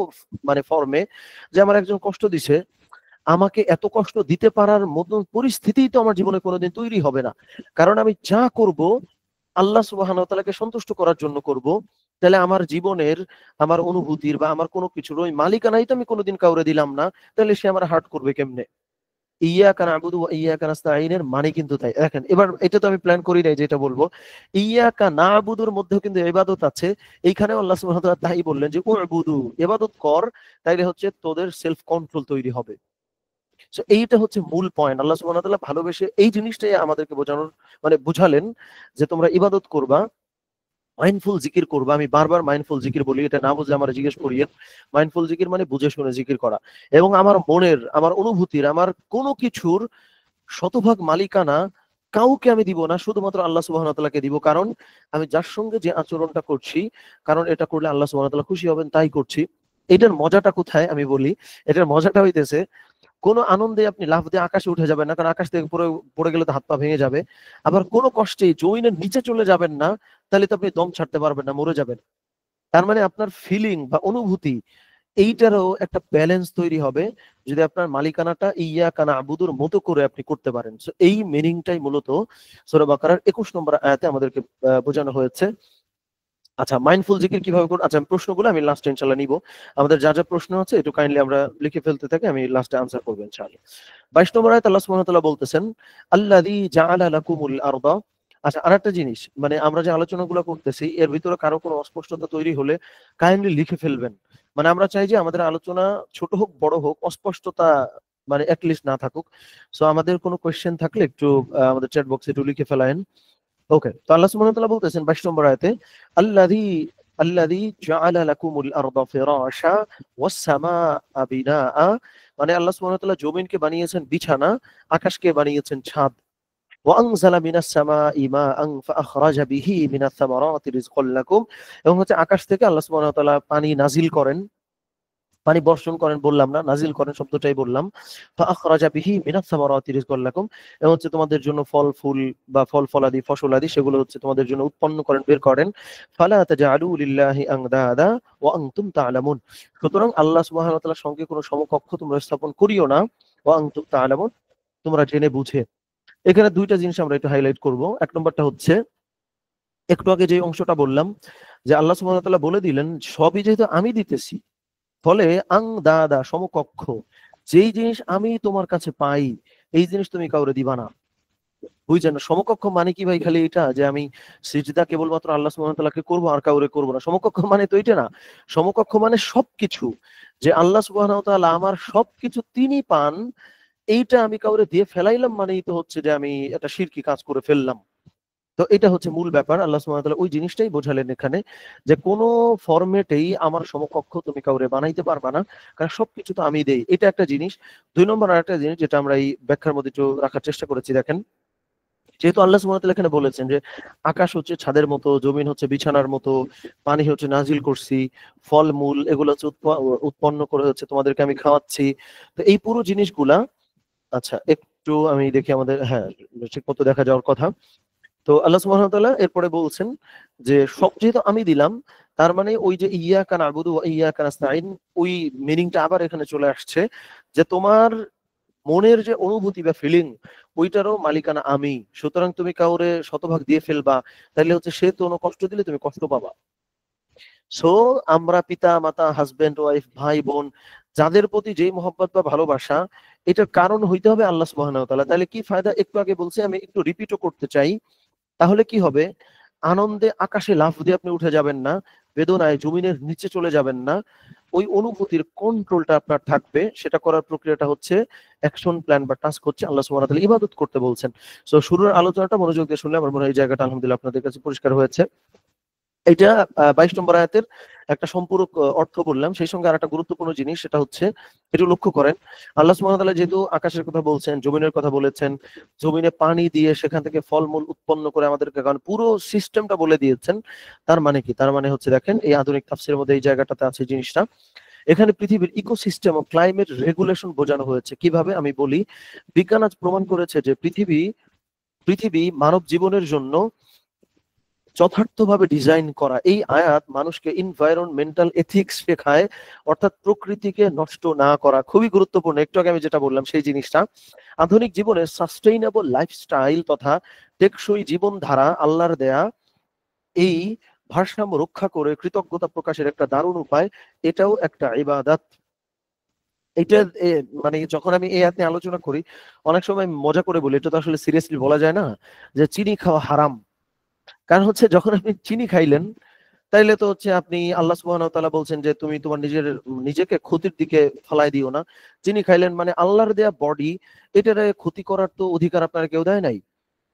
মানে ফর্মে, যে আমার একজন কষ্ট দিছে, আমাকে এত কষ্ট দিতে পারার মতন পরিস্থিতি তো আমার জীবনে কোনোদিন তৈরি হবে না। কারণ আমি যা করব আল্লাহ সুবহানাহু ওয়া তাআলাকে সন্তুষ্ট করার জন্য করব। তাহলে আমার জীবনের, আমার অনুভূতির বা আমার কোনো কিছুর ওই মালিকানাই তো আমি কোনোদিন কাউরে দিলাম না, তাহলে সে আমার হার্ট করবে কেমনে? ইয়াকা না'বুদু ওয়া ইয়াকা নাস্তাঈনের মানে কিন্তু তাই। দেখেন এবার এটা তো আমি প্ল্যান করি নাই যেটা বলবো। ইয়াকা না'বুদুর মধ্যেও কিন্তু ইবাদত আছে। এইখানেও আল্লাহ সুবহানাহু ওয়া তাআলা তাই বললেন যে উ'বুদু, ইবাদত কর, তাইলে হচ্ছে তোদের সেলফ কন্ট্রোল তৈরি হবে। সো এইটা হচ্ছে মূল পয়েন্ট। আল্লাহ সুবহানাহু ওয়া তাআলা ভালোবেসে এই জিনিসটাই আমাদেরকে বোঝানোর মানে বুঝালেন যে তোমরা ইবাদত করবা, মাইন্ডফুল জিকির করবা। আমি বারবার মাইন্ডফুল জিকির বলি, এটা না বুঝলে আমার জিজ্ঞেস করিয়েন। মাইন্ডফুল জিকির মানে বুঝে শুনে জিকির করা এবং আমার মনের, আমার অনুভূতির, আমার কোনো কিছুর শতভাগ মালিকানা কাউকে আমি দিব না, শুধুমাত্র আল্লাহ সুবহানাহু ওয়া তাআলাকে দিব। কারণ আমি যার সঙ্গে যে আচরণটা করছি, কারণ এটা করলে আল্লাহ সুবহানাহু ওয়া তাআলা খুশি হবেন তাই করছি। এটার মজাটা কোথায় আমি বলি, এটার মজাটা হইতেছে কোনো আনন্দে আপনি লাফ দিয়ে আকাশে উঠে যাবেন না, কারণ আকাশ থেকে পড়ে পড়ে গেলে তো হাত পা ভেঙে যাবে। আবার কোনো কষ্টে জমিনের নিচে চলে যাবেন না, তাহলে তো আপনি দম ছাড়তে পারবেন না, মরে যাবেন। তার মানে আপনার ফিলিং বা অনুভূতি এইটারও একটা ব্যালেন্স তৈরি হবে যদি আপনার মালিকানাটা ইয়াকা না'বুদুর মতো করে আপনি করতে পারেন। সো এই মিনিংটাই মূলত সূরা বাকারার 21 নম্বর আয়াতে আমাদেরকে বোঝানো হয়েছে। আচ্ছা, মাইন্ডফুল জিকির কিভাবে করব? আচ্ছা, আমি প্রশ্নগুলো আমি লাস্টে ইনশাআল্লাহ নিব। আমাদের যা যা প্রশ্ন আছে একটু কাইন্ডলি আমরা লিখে ফেলতে থাকি, আমি লাস্টে আনসার করব ইনশাআল্লাহ। 22 নম্বর আয়াতে আল্লাহ সুবহানাহু ওয়া তাআলা বলতেছেন, আল্লাযী জাআলা লাকুমুল আরদা। আচ্ছা, আরেকটা জিনিস, মানে আমরা যে আলোচনাগুলো করতেছি এর ভিতরে কারো কোনো অস্পষ্টতা তৈরি হলে কাইন্ডলি লিখে ফেলবেন। মানে আমরা চাই যে আমাদের আলোচনা ছোট হোক বড় হোক অস্পষ্টতা মানে এট লিস্ট না থাকুক। সো আমাদের কোনো কোয়েশ্চেন থাকলে একটু আমাদের চ্যাট বক্সে একটু লিখে ফেলায়েন। ওকে, তো আল্লাহ সুবহানাহু ওয়া তাআলা বলতেছেন 22 নম্বর আয়াতে, আল্লাযী আল্লাযী জাআলা লাকুমুল আরদা ফিরাশা ওয়াস সামাআ বিনাআ। মানে আল্লাহ সুবহানাহু ওয়া তাআলা জমিনকে বানিয়েছেন বিছানা, আকাশকে বানিয়েছেন ছাদ। ওয়া আনজালা মিনাস সামাই মাআন ফাআখরাজা বিহি মিনাস সামারাতি রিজকাল লাকুম। এবং হচ্ছে আকাশ থেকে আল্লাহ সুবহানাহু ওয়া তাআলা পানি নাজিল করেন, পানি বর্ষণ করেন বললাম না, নাজিল করেন শব্দটাই বললাম। ফাআখরাজা বিহি মিনাস সামারাতি রিজকাল লাকুম। এবং হচ্ছে তোমাদের জন্য ফল ফুল বা ফল ফলাদি ফসলাদি সেগুলো হচ্ছে তোমাদের জন্য উৎপন্ন করেন, বের করেন। ফালা তাজআলু লিল্লাহি আনদাদা ওয়া আনতুম তা'লামুন। সুতরাং আল্লাহ সুবহানাহু ওয়া তাআলার সঙ্গে কোনো সমকক্ষ তোমরা স্থাপন করিও না, ওয়া আনতুম তা'লামুন, তোমরা জেনে বুঝে। এখানে দুইটা জিনিস আমরা একটু হাইলাইট করব। এক নম্বরটা হচ্ছে একটু আগে যে অংশটা বললাম যে আল্লাহ সুবহানাহু ওয়া তাআলা বলে দিলেন সবই যেহেতু আমি দিতেছি, ফলে আং দাদা সমকক্ষ, যেই জিনিস আমি তোমার কাছে পাই এই জিনিস তুমি কাউরে দিবা না। বুঝছেন? সমকক্ষ মানে কি ভাই খালি এটা যে আমি সিজদা কেবলমাত্র আল্লাহ সুবহানাহু ওয়া তাআলাকে করব আর কাউরে করব না? সমকক্ষ মানে তো এটা না। সমকক্ষ মানে সবকিছু, যে আল্লাহ সুবহানাহু ওয়া তাআলা আমার সবকিছু তিনি পান, এইটা আমি কাউরে দিয়ে ফেলাইলাম মানেই তো হচ্ছে যে আমি একটা শিরকি কাজ করে ফেললাম। তো এটা হচ্ছে মূল ব্যাপার। আল্লাহ সুবহানাহু ওয়া তাআলা ওই জিনিসটাই বোঝালেন এখানে যে কোনো ফরম্যাটেই আমার সমকক্ষ তুমি কাউরে বানাইতে পারবা না, কারণ সবকিছু তো আমি দেই। এটা একটা জিনিস। ২ নম্বর আরেকটা জিনিস যেটা আমরা এই ব্যাখ্যার মধ্যে একটু রাখার চেষ্টা করেছি, দেখেন যেহেতু আল্লাহ সুবহানাহু ওয়া তাআলা এখানে বলেছেন যে আকাশ হচ্ছে ছাদের মতো, জমিন হচ্ছে বিছানার মতো, পানি হচ্ছে নাজিল করছি, ফলমূল এগুলো হচ্ছে উৎপন্ন করে হচ্ছে তোমাদেরকে আমি খাওয়াচ্ছি। তো এই পুরো জিনিসগুলা, আচ্ছা একটু আমি দেখি আমাদের, হ্যাঁ ঠিকমতো দেখা যাওয়ার কথা। তো আল্লাহ সুবহানাহু ওয়া তাআলা এরপরে বলছেন যে সব যেহেতু আমি দিলাম, তার মানে ওই যে ইয়াকা না'বুদু ওয়া ইয়াকা নাস্তাঈন, ওই মিনিংটা আবার এখানে চলে আসছে যে তোমার মনের যে অনুভূতি বা ফিলিং ওইটারও মালিকানা আমি। সুতরাং তুমি কাউরে শতভাগ দিয়ে ফেলবা, তাহলে হচ্ছে সে কোনো কষ্ট দিলে তুমি কষ্ট পাবা। সো আমরা পিতা মাতা, হাজবেন্ড ওয়াইফ, ভাই বোন, যাদের প্রতি যেই মহব্বত বা ভালোবাসা, এটার কারণ হইতে হবে আল্লাহ সুবহানাহু ওয়া তাআলা। তাহলে কি ফায়দা? একটু আগে বলছি, আমি একটু রিপিটও করতে চাই। তাহলে কি হবে? আনন্দে আকাশে লাফ দিয়ে আপনি উঠে যাবেন না, বেদনায় জমিনের নিচে চলে যাবেন না। ওই অনুভূতির কন্ট্রোলটা আপনার থাকবে। সেটা করার প্রক্রিয়াটা হচ্ছে অ্যাকশন প্ল্যান বা টাস্ক হচ্ছে আল্লাহ সুবহানাহু ওয়া তাআলা ইবাদত করতে বলছেন। সো শুরুর আলোচনাটা মনোযোগ দিয়ে শুনলে আমার মনে হয় এই জায়গাটা আলহামদুলিল্লাহ আপনাদের কাছে পরিষ্কার হয়েছে। এটা ২২ নম্বর আয়াতের একটা সম্পূরক অর্থ বললাম। সেই সঙ্গে আরেকটা গুরুত্বপূর্ণ জিনিস সেটা হচ্ছে একটু লক্ষ্য করেন। আল্লাহ সুবহানাহু ওয়া তাআলা যেহেতু আকাশের কথা বলছেন, জমিনের কথা বলেছেন, জমিনে পানি দিয়ে সেখান থেকে ফলমূল উৎপন্ন করে আমাদেরকে কারণ পুরো সিস্টেমটা বলে দিয়েছেন। তার মানে কি? তার মানে হচ্ছে দেখেন এই আধুনিক তাফসীরের মধ্যে এই জায়গাটাতে আছে জিনিসটা। এখানে পৃথিবীর ইকোসিস্টেম ও ক্লাইমেট রেগুলেশন বোঝানো হয়েছে। কিভাবে? আমি বলি। বিজ্ঞান আজ প্রমাণ করেছে যে পৃথিবী মানব জীবনের জন্য যথার্থভাবে ডিজাইন করা। এই আয়াত মানুষকে এনভায়রনমেন্টাল এথিক্স শেখায়, অর্থাৎ প্রকৃতিকে নষ্ট না করা। খুবই গুরুত্বপূর্ণ। একটু আগে আমি যেটা বললাম সেই জিনিসটা। আধুনিক জীবনে সাস্টেইনেবল লাইফস্টাইল তথা টেকসই জীবনধারা আল্লাহর দেয়া এই ভারসাম্য রক্ষা করে কৃতজ্ঞতা প্রকাশের একটা দারুণ উপায়। এটাও একটা ইবাদত। এটা মানে যখন আমি এই আয়াত নিয়ে আলোচনা করি, অনেক সময় মজা করে বলি, এটা তো আসলে সিরিয়াসলি বলা যায় না, যে চিনি খাওয়া হারাম। কারণ হচ্ছে যখন আপনি চিনি খাইলেন, তাইলে তো হচ্ছে আপনি, আল্লাহ সুবহানাহু ওয়া তাআলা বলছেন যে তুমি তোমার নিজেকে ক্ষতির দিকে ফেলাই দিও না। চিনি খাইলেন মানে আল্লাহর দেয়া বডি, এটারে ক্ষতি করার তো অধিকার আপনার কেউ দেয় নাই।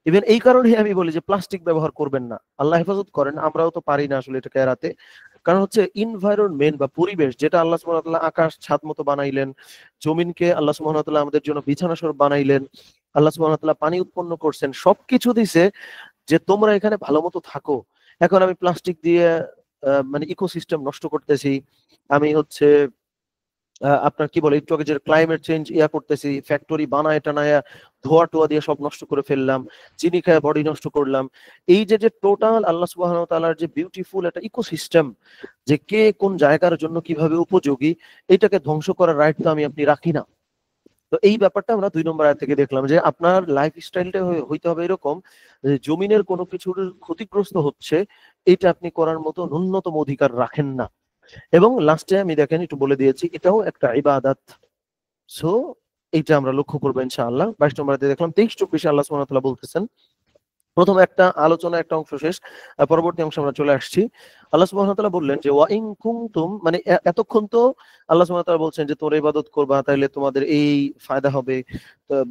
ইভেন এই কারণেই আমি বলি যে প্লাস্টিক ব্যবহার করবেন না, আল্লাহ হেফাজত করেন, আমরাও তো পারি না আসলে এটাকে এড়াতে। কারণ হচ্ছে ইনভায়রনমেন্ট বা পরিবেশ, যেটা আল্লাহ সুবহানাহু ওয়া তাআলা আকাশ ছাদ মতো বানাইলেন, জমিনকে আল্লাহ সুবহানাহু ওয়া তাআলা আমাদের জন্য বিছানা স্বরূপ বানাইলেন, আল্লাহ সুবহানাহু ওয়া তাআলা পানি উৎপন্ন করছেন, সবকিছু দিছে যে তোমরা এখানে ভালো মতো থাকো। এখন আমি প্লাস্টিক দিয়ে মানে ইকোসিস্টেম নষ্ট করতেছি, আমি হচ্ছে আপনার কি বলে, একটু আগে যে ক্লাইমেট চেঞ্জ করতেছি, ফ্যাক্টরি বানায় টানায় ধোয়া টোয়া দিয়ে সব নষ্ট করে ফেললাম, চিনি খায় বডি নষ্ট করলাম। এই যে যে টোটাল আল্লাহ সুবহানাহু ওয়া তাআলার যে বিউটিফুল একটা ইকোসিস্টেম, যে কে কোন জায়গার জন্য কিভাবে উপযোগী, এটাকে ধ্বংস করার রাইট তো আমি আপনি রাখি না। তো এই ব্যাপারটা আমরা 2 নম্বর আয়াত থেকে দেখলাম, যে আপনার লাইফ স্টাইলটা হইতে হবে এরকম যে জমিনের কোনো কিছুর ক্ষতিগ্রস্ত হচ্ছে, এটা আপনি করার মতো ন্যূনতম অধিকার রাখেন না। এবং লাস্টে আমি দেখেন একটু বলে দিয়েছি, এটাও একটা ইবাদত। সো এইটা আমরা লক্ষ্য করবো ইনশাআল্লাহ। 22 নম্বর আয়াতে দেখলাম, 23-24 আল্লাহ সুবহানাহু ওয়া তাআলা বলতেছেন, প্রথম একটা আলোচনা একটা অংশ শেষ, পরবর্তী অংশে আমরা চলে আসছি। আল্লাহ সুবহানাহু ওয়া তাআলা বললেন যে ওয়া ইন কুনতুম, মানে এতক্ষণ তো আল্লাহ সুবহানাহু ওয়া তাআলা বলছেন যে তোমরা ইবাদত করবা, তাইলে তোমাদের এই ফায়দা হবে,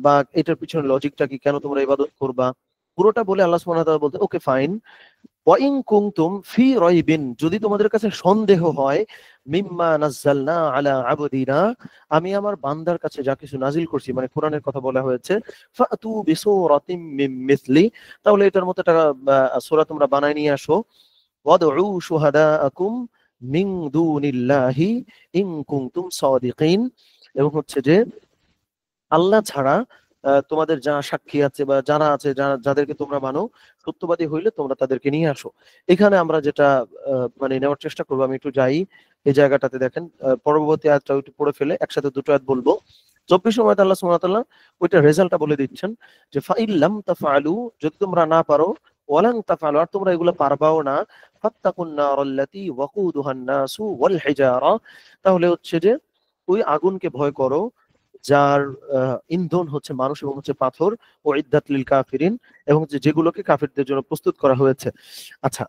বা এটার পিছনে লজিকটা কি, কেন তোমরা ইবাদত করবা, পুরোটা বলে আল্লাহ সুবহানাহু ওয়া তাআলা বলতে ওকে ফাইন, ওয়াইন কুনতুম ফি রাইবিন, যদি তোমাদের কাছে সন্দেহ হয়, মিম্মা নাযালনা আলা আবদিনা, আমি আমার বান্দার কাছে যা কিছু নাজিল করছি, মানে কোরআনের কথা বলা হয়েছে, ফাতু বিসূরাতিম মিন মিসলি, তাহলে এটার মতো একটা সূরা তোমরা বানায় নিয়ে আসো, ওয়াদউ শুহাদাআকুম মিন দুনিল্লাহি ইন কুনতুম সাদিকিন, এবং হচ্ছে যে আল্লাহ ছাড়া তোমাদের যা সাক্ষী আছে বা যারা আছে, যাদেরকে তোমরা মানো, সত্যবাদী হইলে তোমরা তাদেরকে নিয়ে আসো। এখানে আমরা যেটা মানে নেওয়ার চেষ্টা করবো, আমি একটু যাই এই জায়গাটাতে, দেখেন পরবর্তী আয়াতটা একটু পড়ে ফেলে একসাথে দুটো আয়াত বলবো। 24 নম্বর আল্লাহ সুবহানাহু ওয়া তাআলা ওইটা রেজাল্টটা বলে দিচ্ছেন, যে ফাইল্লাম তাফআলু, যদি তোমরা না পারো, ওয়ালান তাফআলু, আর তোমরা এগুলো পারবাও না, ফাত্তাকুন নারাল্লাতী ওয়াকুদুহান নাসু ওয়াল হিজারা, তাহলে হচ্ছে যে ওই আগুনকে ভয় করো, যার ইন্ধন হচ্ছে মানুষ এবং হচ্ছে পাথর, ও ইদ্দাত লিল কাফিরিন, এবং যেগুলোকে কাফিরদের জন্য প্রস্তুত করা হয়েছে। আচ্ছা,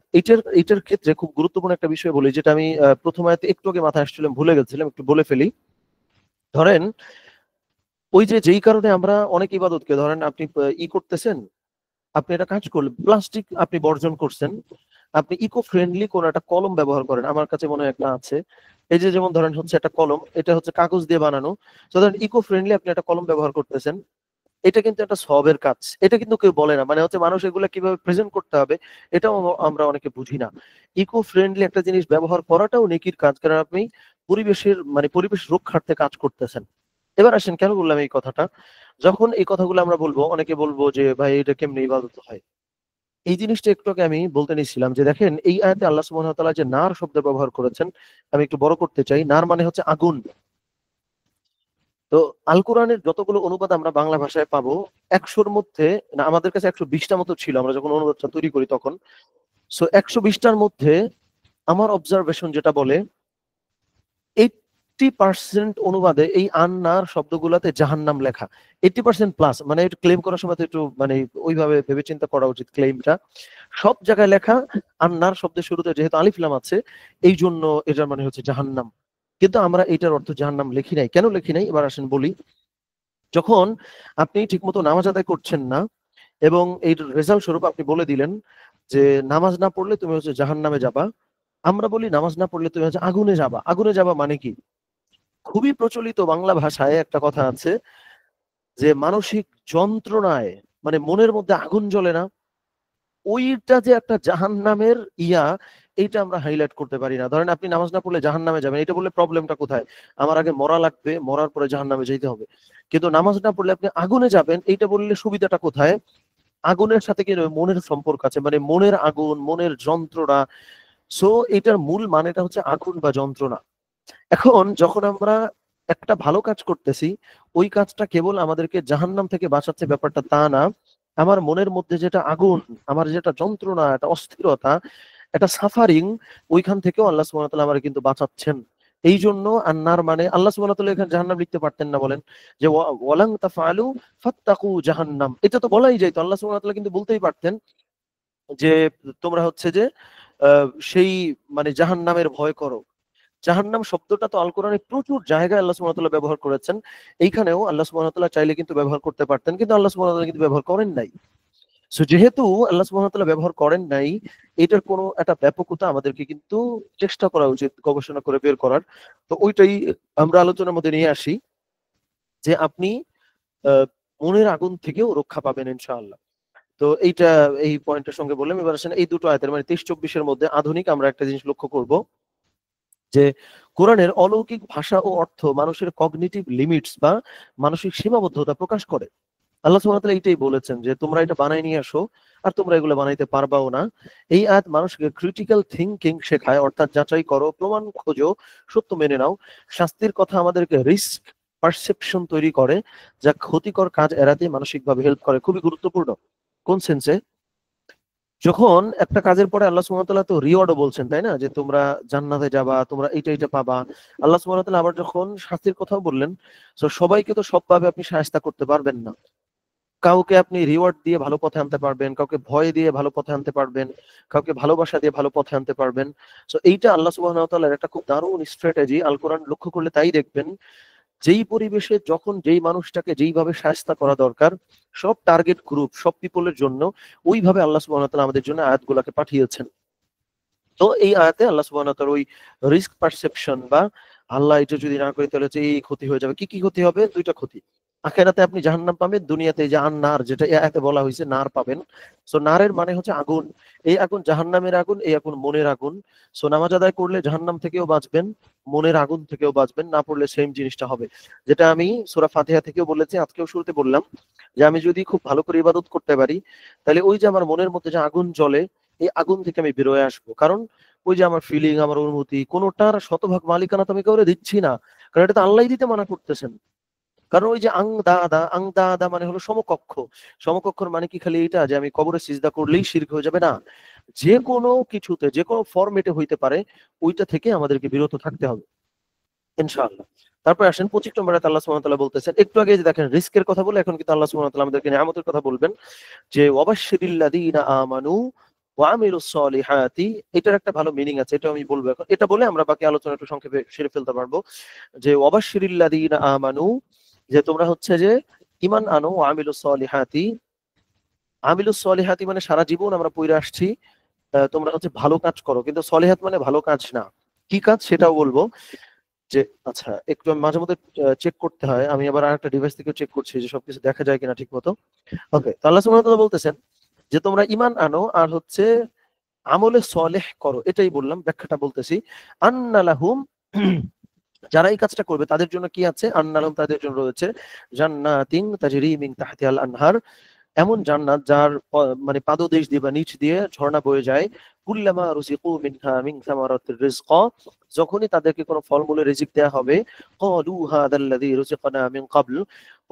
এটার ক্ষেত্রে খুব গুরুত্বপূর্ণ একটা বিষয় বলি, যেটা আমি প্রথম আয়াতে একটু আগে মাথায় আসছিলাম, ভুলে গেছিলাম, একটু বলে ফেলি। ধরেন ওই যে যেই কারণে আমরা অনেক ইবাদতকে, ধরেন আপনি করতেছেন, আপনি একটা কাজ করলেন, প্লাস্টিক আপনি বর্জন করছেন, আপনি ইকো ফ্রেন্ডলি কোন একটা কলম ব্যবহার করেন, আমার কাছে মনে হয় একটা আছে, এই যে যেমন ধরেন হচ্ছে একটা কলম, এটা হচ্ছে কাগজ দিয়ে বানানো, তো ধরেন ইকো ফ্রেন্ডলি আপনি একটা কলম ব্যবহার করতেছেন, এটা কিন্তু একটা সবের কাজ, এটা কিন্তু কেউ বলে না, মানে হচ্ছে মানুষ এগুলা কিভাবে প্রেজেন্ট করতে হবে এটাও আমরা অনেকে বুঝি না। ইকো ফ্রেন্ডলি একটা জিনিস ব্যবহার করাটাও নেকির কাজ, কারণ আপনি পরিবেশের মানে পরিবেশ রক্ষার্থে কাজ করতেছেন। এবার আসেন কেন বললাম এই কথাটা, যখন এই কথাগুলো আমরা বলবো, অনেকে বলবো যে ভাই এটা কেমনে ইবাদত হয়। এই জিনিসটা একটু আগে আমি বলতে নিছিলাম, যে দেখেন এই আয়াতে আল্লাহ সুবহানাহু ওয়া তাআলা যে নার শব্দ ব্যবহার করেছেন, আমি একটু বড় করতে চাই, নার মানে হচ্ছে আগুন। তো আল কোরআনের যতগুলো অনুবাদ আমরা বাংলা ভাষায় পাবো, 100-র মধ্যে, না আমাদের কাছে 120টা মতো ছিল আমরা যখন অনুবাদটা তৈরি করি তখন, সো 120টার মধ্যে আমার অবজারভেশন যেটা বলে, 80% অনুবাদে এই আন্নার শব্দগুলোতে জাহান্নাম লেখা, 80% প্লাস, মানে একটু ক্লেম করার সময় তো একটু মানে ওইভাবে ভেবে চিন্তা করা উচিত ক্লেমটা। সব জায়গায় লেখা আন্নার শব্দের শুরুতে যেহেতু আলিফ লাম আছে, এই জন্য এটার মানে হচ্ছে জাহান্নাম। কিন্তু আমরা এটার অর্থ জাহান্নাম লিখি নাই, কেন লিখি নাই এবার আসেন বলি। যখন আপনি ঠিকমতো নামাজ আদায় করছেন না, এবং এই রেজাল্ট স্বরূপ আপনি বলে দিলেন যে নামাজ না পড়লে তুমি হচ্ছে জাহান্নামে যাবা, আমরা বলি নামাজ না পড়লে তুমি হচ্ছে আগুনে যাবা। আগুনে যাবা মানে কি? খুবই প্রচলিত বাংলা ভাষায় একটা কথা আছে, যে মানসিক যন্ত্রণায়, মানে মনের মধ্যে আগুন জ্বলে না, ওইটা যে একটা জাহান্নামের ইয়া, এইটা আমরা হাইলাইট করতে পারি না। ধরেন আপনি নামাজ না পড়লে জাহান্নামে যাবেন, এটা বললে প্রবলেমটা কোথায়? আমার আগে মরা লাগবে, মরার পরে জাহান্নামে যেতে হবে। কিন্তু নামাজ না পড়লে আপনি আগুনে যাবেন, এইটা বললে সুবিধাটা কোথায়? আগুনের সাথে কি মনের সম্পর্ক আছে, মানে মনের আগুন, মনের যন্ত্রণা। সো এটার মূল মানেটা হচ্ছে আগুন বা যন্ত্রণা। এখন যখন আমরা একটা ভালো কাজ করতেছি, ওই কাজটা কেবল আমাদেরকে জাহান্নাম থেকে বাঁচাচ্ছে ব্যাপারটা তা না, আমার মনের মধ্যে যেটা আগুন, আমার যেটা যন্ত্রণা, একটা অস্থিরতা, একটা সাফারিং, ওইখান থেকেও আল্লাহ সুবহানাহু ওয়া তাআলা আমারে কিন্তু বাঁচাচ্ছেন। এই জন্য আন্নার মানে আল্লাহ সুবহানাহু ওয়া তাআলা এখানে জাহান্নাম লিখতে পারতেন না? বলেন যে ওয়ালাং তাফআলু ফাত্তাকু জাহান্নাম, এটা তো বলাই যায়। তো আল্লাহ সুবহানাহু ওয়া তাআলা কিন্তু বলতেই পারতেন যে তোমরা হচ্ছে যে সেই মানে জাহান্নামের ভয় করো। জাহান্নাম শব্দটা তো আল কোরআনে প্রচুর জায়গায় আল্লাহ সুবহানাহু ওয়া তাআলা ব্যবহার করেছেন। এইখানেও আল্লাহ সুবহানাহু ওয়া তাআলা চাইলে কিন্তু ব্যবহার করতে পারতেন, কিন্তু আল্লাহ সুবহানাহু ওয়া তাআলা কিন্তু ব্যবহার করেন নাই। সো যেহেতু আল্লাহ সুবহানাহু ওয়া তাআলা ব্যবহার করেন নাই, এটার কোনো একটা ব্যাপকতা আমাদেরকে কিন্তু চেষ্টা করা উচিত গবেষণা করে বের করার। তো ওইটাই আমরা আলোচনার মধ্যে নিয়ে আসি যে আপনি মনের আগুন থেকেও রক্ষা পাবেন ইনশাআল্লাহ। তো এইটা এই পয়েন্টের সঙ্গে বললাম। এবার আসেন এই দুটো আয়াতের মানে 23-24 মধ্যে আধুনিক আমরা একটা জিনিস লক্ষ্য করব যে কোরআনের অলৌকিক ভাষা ও অর্থ মানুষের কগনিটিভ লিমিটস বা মানসিক সীমাবদ্ধতা প্রকাশ করে। আল্লাহ সুবহানাহু ওয়া তাআলা এইটাই বলেছেন যে তোমরা এটা বানায় নিয়ে আসো, আর তোমরা এগুলো বানাইতে পারবাও না। এই আয়াত মানুষকে ক্রিটিক্যাল থিংকিং শেখায়, অর্থাৎ যাচাই করো, প্রমাণ খোঁজো, সত্য মেনে নাও। শাস্তির কথা আমাদেরকে রিস্ক পারসেপশন তৈরি করে, যা ক্ষতিকর কাজ এড়াতে মানসিকভাবে হেল্প করে। খুবই গুরুত্বপূর্ণ। কোন সেন্সে? যখন একটা কাজের পরে আল্লাহ সুবহানাহু ওয়া তাআলা তো রিওয়ার্ডও বলছেন, তাই না? যে তোমরা জান্নাতে যাবা, তোমরা এইটা পাবা। আল্লাহ সুবহানাহু ওয়া তাআলা আবার যখন শাস্তির কথাও বললেন, সো সবাইকে তো সবভাবে আপনি শায়েস্তা করতে পারবেন না। কাউকে আপনি রিওয়ার্ড দিয়ে ভালো পথে আনতে পারবেন, কাউকে ভয় দিয়ে ভালো পথে আনতে পারবেন, কাউকে ভালোবাসা দিয়ে ভালো পথে আনতে পারবেন। সো এইটা আল্লাহ সুবহানাহু ওয়া তাআলার একটা খুব দারুণ স্ট্র্যাটেজি। আল কোরআন লক্ষ্য করলে তাই দেখবেন, যেই পরিবেশে যখন যেই মানুষটাকে যেইভাবে শায়েস্তা করা দরকার, সব টার্গেট গ্রুপ, সব পিপলের জন্য ওইভাবে আল্লাহ সুবহানাহু ওয়া তাআলা আমাদের জন্য আয়াতগুলোকে পাঠিয়েছেন। তো এই আয়াতে আল্লাহ সুবহানাহু ওয়া তাআলা ওই রিস্ক পারসেপশন বা আল্লাহ এটা যদি না করি তাহলে হচ্ছে এই ক্ষতি হয়ে যাবে। কি ক্ষতি হবে? দুইটা ক্ষতি। আখিরাতে আপনি জাহান্নাম পাবেন, দুনিয়াতে এই যে আন-নার, যেটা এই আয়াতে বলা হয়েছে নার পাবেন। সো নারের মানে হচ্ছে আগুন। এই আগুন জাহান্নামের আগুন, এই আগুন মনের আগুন। সো নামাজ আদায় করলে জাহান্নাম থেকেও বাঁচবেন, মনের আগুন থেকেও বাঁচবেন, না পড়লে সেম জিনিসটা হবে। যেটা আমি সূরা ফাতিহা থেকেও বলেছি, আজকেও শুরুতে বললাম যে আমি যদি খুব ভালো করে ইবাদত করতে পারি, তাহলে ওই যে আমার মনের মধ্যে যে আগুন জ্বলে, এই আগুন থেকে আমি বের হয়ে আসবো। কারণ ওই যে আমার ফিলিং, আমার অনুভূতি, কোনোটার শতভাগ মালিকানা তো আমি কাউরে দিচ্ছি না। কারণ এটা তো আল্লাহই দিতে মানা করতেছেন। কারণ ওই যে আং দা দা মানে হলো সমকক্ষ। সমকক্ষর মানে কি খালি এটা যে আমি কবরে সিজদা করলেই শিরক হয়ে যাবে? না। যে কোনো কিছুতে, যে কোনো ফরমেটে হইতে পারে, ওইটা থেকে আমাদেরকে বিরত থাকতে হবে ইনশাআল্লাহ। তারপর আসেন 25 নম্বরে আল্লাহ সুবহানাহু ওয়া তাআলা বলতেছেন, একটু আগে যে দেখেন রিস্কের কথা বলে, এখন কিন্তু আল্লাহ সুবহানাহু ওয়া তাআলা আমাদেরকে নিয়ামতের কথা বলবেন যে ওয়াবাশশিরিল্লাযীনা আমানু ওয়া আমিলুস সলিহাতি। এটার একটা ভালো মিনিং আছে, এটা আমি বলবো এখন। এটা বলে আমরা বাকি আলোচনা একটু সংক্ষেপে সেরে ফেলতে পারবো। যে ওয়াবাশশিরিল্লাযীনা আমানু, যে তোমরা হচ্ছে যে ঈমান আনো, ওয়া আমিলুস সলিহাতি। আমিলুস সলিহাতি মানে সারা জীবন আমরা পইরা আসছি তোমরা হচ্ছে ভালো কাজ করো, কিন্তু সলিহাত মানে ভালো কাজ না। কি কাজ সেটাও বলবো। যে আচ্ছা, একটু মাঝে মধ্যে চেক করতে হয়, আমি আবার আরেকটা ডিভাইস থেকে চেক করছি যে সবকিছু দেখা যায় কিনা ঠিক মতো। ওকে, তো আল্লাহ সুবহানাহু ওয়া তাআলা বলতেছেন যে তোমরা ঈমান আনো আর হচ্ছে আমলে সলেহ করো। এটাই বললাম, ব্যাখ্যাটা বলতেছি। আন্না লাহুম, যারা এই কাজটা করবে তাদের জন্য কি আছে? আন্না লাহুম, তাদের জন্য রয়েছে জান্নাতিন তাজরি মিন তাহতিহাল আনহার, এমন জান্নাত যার মানে পাদদেশ দিয়ে বা নিচ দিয়ে ঝর্ণা বয়ে যায়। কুল্লামা রুজিকু মিনহা মিন সামারাতির রিজকা, যখনই তাদেরকে কোনো ফলমূলের রিজিক দেয়া হবে, ক্বালু হাদাল্লাযী রুজিকনা মিন ক্বাবল,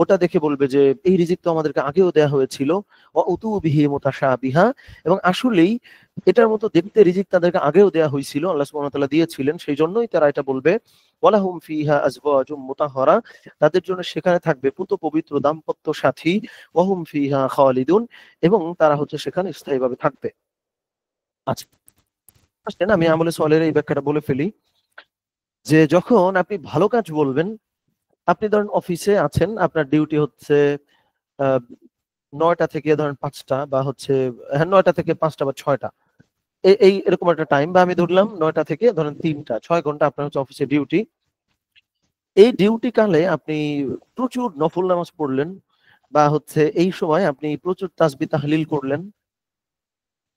ওটা দেখে বলবে যে এই রিজিক তো আমাদেরকে আগেও দেয়া হয়েছিল। ওয়া উতু বিহি মুতাশাবিহা, এবং আসলেই এটার মতো দেখতে রিজিক তাদেরকে আগেও দেয়া হয়েছিল, আল্লাহ সুবহানাহু ওয়া তাআলা দিয়েছিলেন, সেই জন্যই তারা এটা বলবে। ওয়ালাহুম ফিহা আজওয়াজুম মুতাহহারা, তাদের জন্য সেখানে থাকবে পুত পবিত্র দাম্পত্য সাথী। ওয়াহুম ফিহা খালিদুন, এবং তারা হচ্ছে সেখানে স্থায়ীভাবে থাকবে। আচ্ছা, আসেন আমি আমলে সলের এই ব্যাখ্যাটা বলে ফেলি। যে যখন আপনি ভালো কাজ বলবেন, আপনি ধরেন অফিসে আছেন, আপনার ডিউটি হচ্ছে 9টা থেকে ধরেন 5টা, বা হচ্ছে হ্যাঁ 9টা থেকে 5টা বা 6টা, এই এরকম একটা টাইম, বা আমি ধরলাম 9টা থেকে ধরেন 3টা, 6 ঘন্টা আপনার হচ্ছে অফিসে ডিউটি। এই ডিউটি কালে আপনি প্রচুর নফল নামাজ পড়লেন, বা হচ্ছে এই সময় আপনি প্রচুর তাসবিহ তাহলিল করলেন।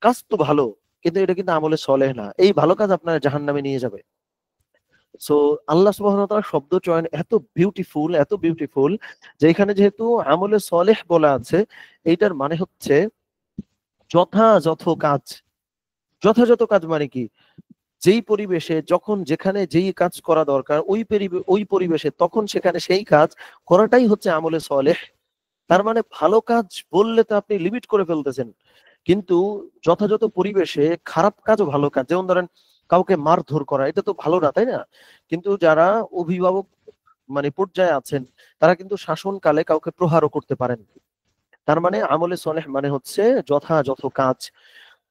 কাজ তো ভালো, কিন্তু এটা কিন্তু আমলে সলেহ না। এই ভালো কাজ আপনার জাহান্নামে নিয়ে যাবে। সো আল্লাহ সুবহানাহু ওয়া তাআলার শব্দ চয়ন এত বিউটিফুল, এত বিউটিফুল, যে এখানে যেহেতু আমলে সলেহ বলা আছে, এইটার মানে হচ্ছে যথাযথ কাজ। যথাযথ কাজ মানে কি? যেই পরিবেশে যখন যেখানে যেই কাজ করা দরকার, ওই পরিবেশে তখন সেখানে সেই কাজ করাটাই হচ্ছে আমলে সলেহ। তার মানে ভালো কাজ বললে তো আপনি লিমিট করে ফেলতেছেন। কিন্তু যথাযথ পরিবেশে খারাপ কাজও ভালো কাজ। যেমন ধরেন কাউকে মারধর করা, এটা তো ভালো না, তাই না? কিন্তু যারা অভিভাবক মানে পর্যায়ে আছেন, তারা কিন্তু শাসনকালে কাউকে প্রহারও করতে পারেন। তার মানে আমলে সলেহ মানে হচ্ছে যথাযথ কাজ।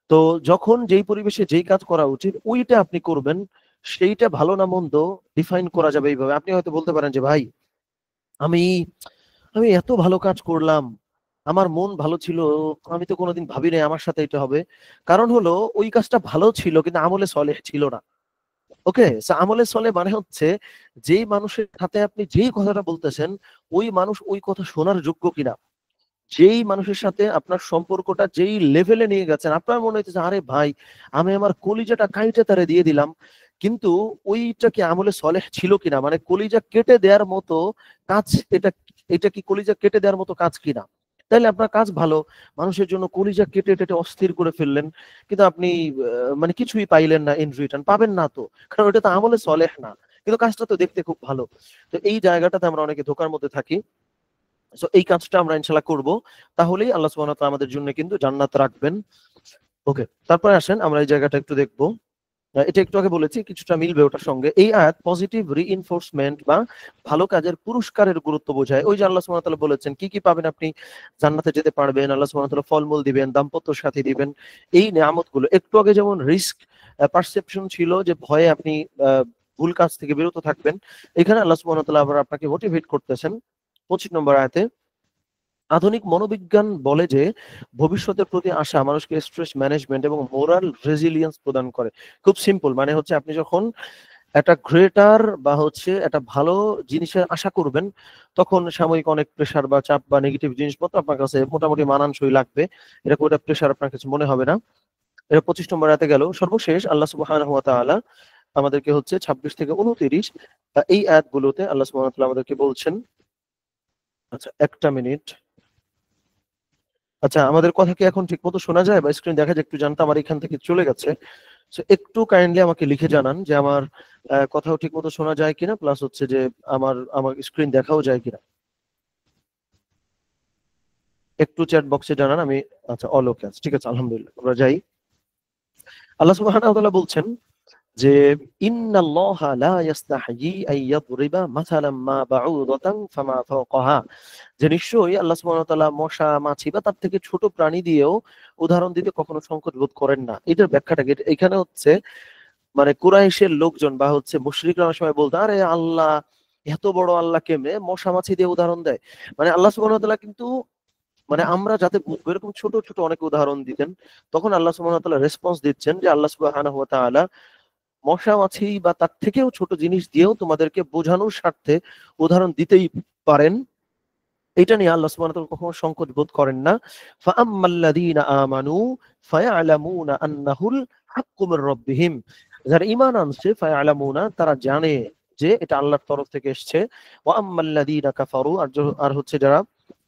তো যখন যেই পরিবেশে যেই কাজ করা উচিত ওইটা আপনি করবেন, সেইটা ভালো না মন্দ ডিফাইন করা যাবে এইভাবে। আপনি হয়তো বলতে পারেন যে ভাই, আমি আমি এত ভালো কাজ করলাম, আমার মন ভালো ছিল, আমি তো কোনোদিন ভাবি নাই আমার সাথে এটা হবে। কারণ হলো ওই কাজটা ভালো ছিল কিন্তু আমলে সলেহ ছিল না। ওকে, আমলে সলে মানে হচ্ছে যেই মানুষের সাথে আপনি যেই কথাটা বলতেছেন ওই মানুষ ওই কথা শোনার যোগ্য কিনা। যেই মানুষের সাথে আপনার সম্পর্কটা যেই লেভেলে নিয়ে গেছেন, আপনার মনে হইতেছে আরে ভাই আমি আমার কলিজাটা কাইটে তারে দিয়ে দিলাম, কিন্তু ওইটা কি আমলে সলেহ ছিল কিনা, মানে কলিজা কেটে দেওয়ার মতো কাজ এটা, এটা কি কলিজা কেটে দেওয়ার মতো কাজ কিনা। তাইলে আপনার কাজ ভালো, মানুষের জন্য কলিজা কেটে টেটে অস্থির করে ফেললেন, কিন্তু আপনি মানে কিছুই পাইলেন না, ইন রিটার্ন পাবেন না তো, কারণ এটা তো আমলে সলেহ না, কিন্তু কাজটা তো দেখতে খুব ভালো। তো এই জায়গাটাতে আমরা অনেকে ধোকার মধ্যে থাকি। সো এই কাজটা আমরা ইনশাআল্লাহ করব, তাহলেই আল্লাহ সুবহানাহু ওয়া তাআলা আমাদের জন্য কিন্তু জান্নাত রাখবেন। ওকে, তারপরে আসেন আমরা এই জায়গাটা একটু দেখব। এটা একটু আগে বলেছি, কিছুটা মিলবে ওটার সঙ্গে। এই আয়াত পজিটিভ রিইনফোর্সমেন্ট বা ভালো কাজের পুরস্কারের গুরুত্ব বোঝায়। ওই যে আল্লাহ সুবহানাহু ওয়া তাআলা বলেছেন কি কি পাবেন আপনি, জান্নাতে যেতে পারবেন, আল্লাহ সুবহানাহু ওয়া তাআলা ফলমূল দিবেন, দাম্পত্য সাথী দিবেন, এই নিয়ামতগুলো। একটু আগে যেমন রিস্ক পারসেপশন ছিল যে ভয়ে আপনি ভুল কাজ থেকে বিরত থাকবেন, এখানে আল্লাহ সুবহানাহু ওয়া তাআলা আবার আপনাকে মোটিভেট করতেছেন 25 নম্বর আয়াতে। আধুনিক মনোবিজ্ঞান বলে যে ভবিষ্যতের প্রতি আশা মানুষকে স্ট্রেস ম্যানেজমেন্ট এবং মোরাল রেজিলিয়েন্স প্রদান করে। খুব সিম্পল, মানে হচ্ছে আপনি যখন একটা গ্রেটার বা হচ্ছে একটা ভালো জিনিসের আশা করবেন, তখন সাময়িক অনেক প্রেসার বা চাপ বা নেগেটিভ জিনিসপত্র আপনার কাছে মোটামুটি মানানসই লাগবে, এরকম একটা প্রেসার আপনার কাছে মনে হবে না। এটা 25 নম্বর আয়াতে গেল। সর্বশেষ আল্লাহ সুবহানাহু ওয়া তাআলা আমাদেরকে হচ্ছে 26 থেকে 29 এই আয়াতগুলোতে আল্লাহ সুবহানাহু ওয়া তাআলা আমাদেরকে বলছেন। আচ্ছা, একটা মিনিট। আচ্ছা, আমাদের কথা কি এখন ঠিকমতো শোনা যায় বা স্ক্রিন দেখা যায়? একটু জানতে, আমার এখান থেকে চলে গেছে। সো একটু কাইন্ডলি আমাকে লিখে জানান যে আমার কথাও ঠিকমতো শোনা যায় কিনা, প্লাস হচ্ছে যে আমার আমার স্ক্রিন দেখাও যায় কিনা। একটু চ্যাট বক্সে জানান। আমি আচ্ছা, অল ওকে আছে, ঠিক আছে, আলহামদুলিল্লাহ। আমরা যাই। আল্লাহ সুবহানাহু ওয়া তাআলা বলছেন যে ইন্নাল্লাহা লা ইস্তাহয়ি আন ইয়াদরিবা মাসালাম মা বাউদাতান ফামা ফাওকাহা, যে নিশ্চয়ই আল্লাহ সুবহানাহু ওয়া তাআলা মশা, মাছি বা তার থেকে ছোট প্রাণী দিয়েও উদাহরণ দিতে কখনো সংকোচ বোধ করেন না। এটার ব্যাখ্যাটা কি? এখানে হচ্ছে মানে কুরাইশের লোকজন বা হচ্ছে মুশরিকরা অনেক সময় বলতো আরে আল্লাহ, এত বড় আল্লাহ কেমনে মশা মাছি দিয়ে উদাহরণ দেয়। মানে আল্লাহ সুবহানাহু ওয়া তাআলা কিন্তু মানে আমরা যাতে বুঝবো এরকম ছোট ছোট অনেক উদাহরণ দিতেন। তখন আল্লাহ সুবহানাহু ওয়া তাআলা রেসপন্স দিচ্ছেন যে আল্লাহ সুবহানাহু ওয়া তাআলা মশা মাছি বা তার থেকেও ছোট জিনিস দিয়েও তোমাদেরকে বোঝানোর স্বার্থে উদাহরণ দিতেই পারেন। এটা নিয়ে আল্লাহ সুবহানাহু ওয়া তাআলা কখনো সংকোচ বোধ করেন না। ফাআম্মাল্লাযীনা আমানু ফায়ালামুনা আন্নাহুল হাক্কু মির রাব্বিহিম, যারা ঈমান আনছে ফায়ালামুনা তারা জানে যে এটা আল্লাহর তরফ থেকে এসেছে। ওয়া আম্মাল্লাযীনা কাফারু, আর হচ্ছে যারা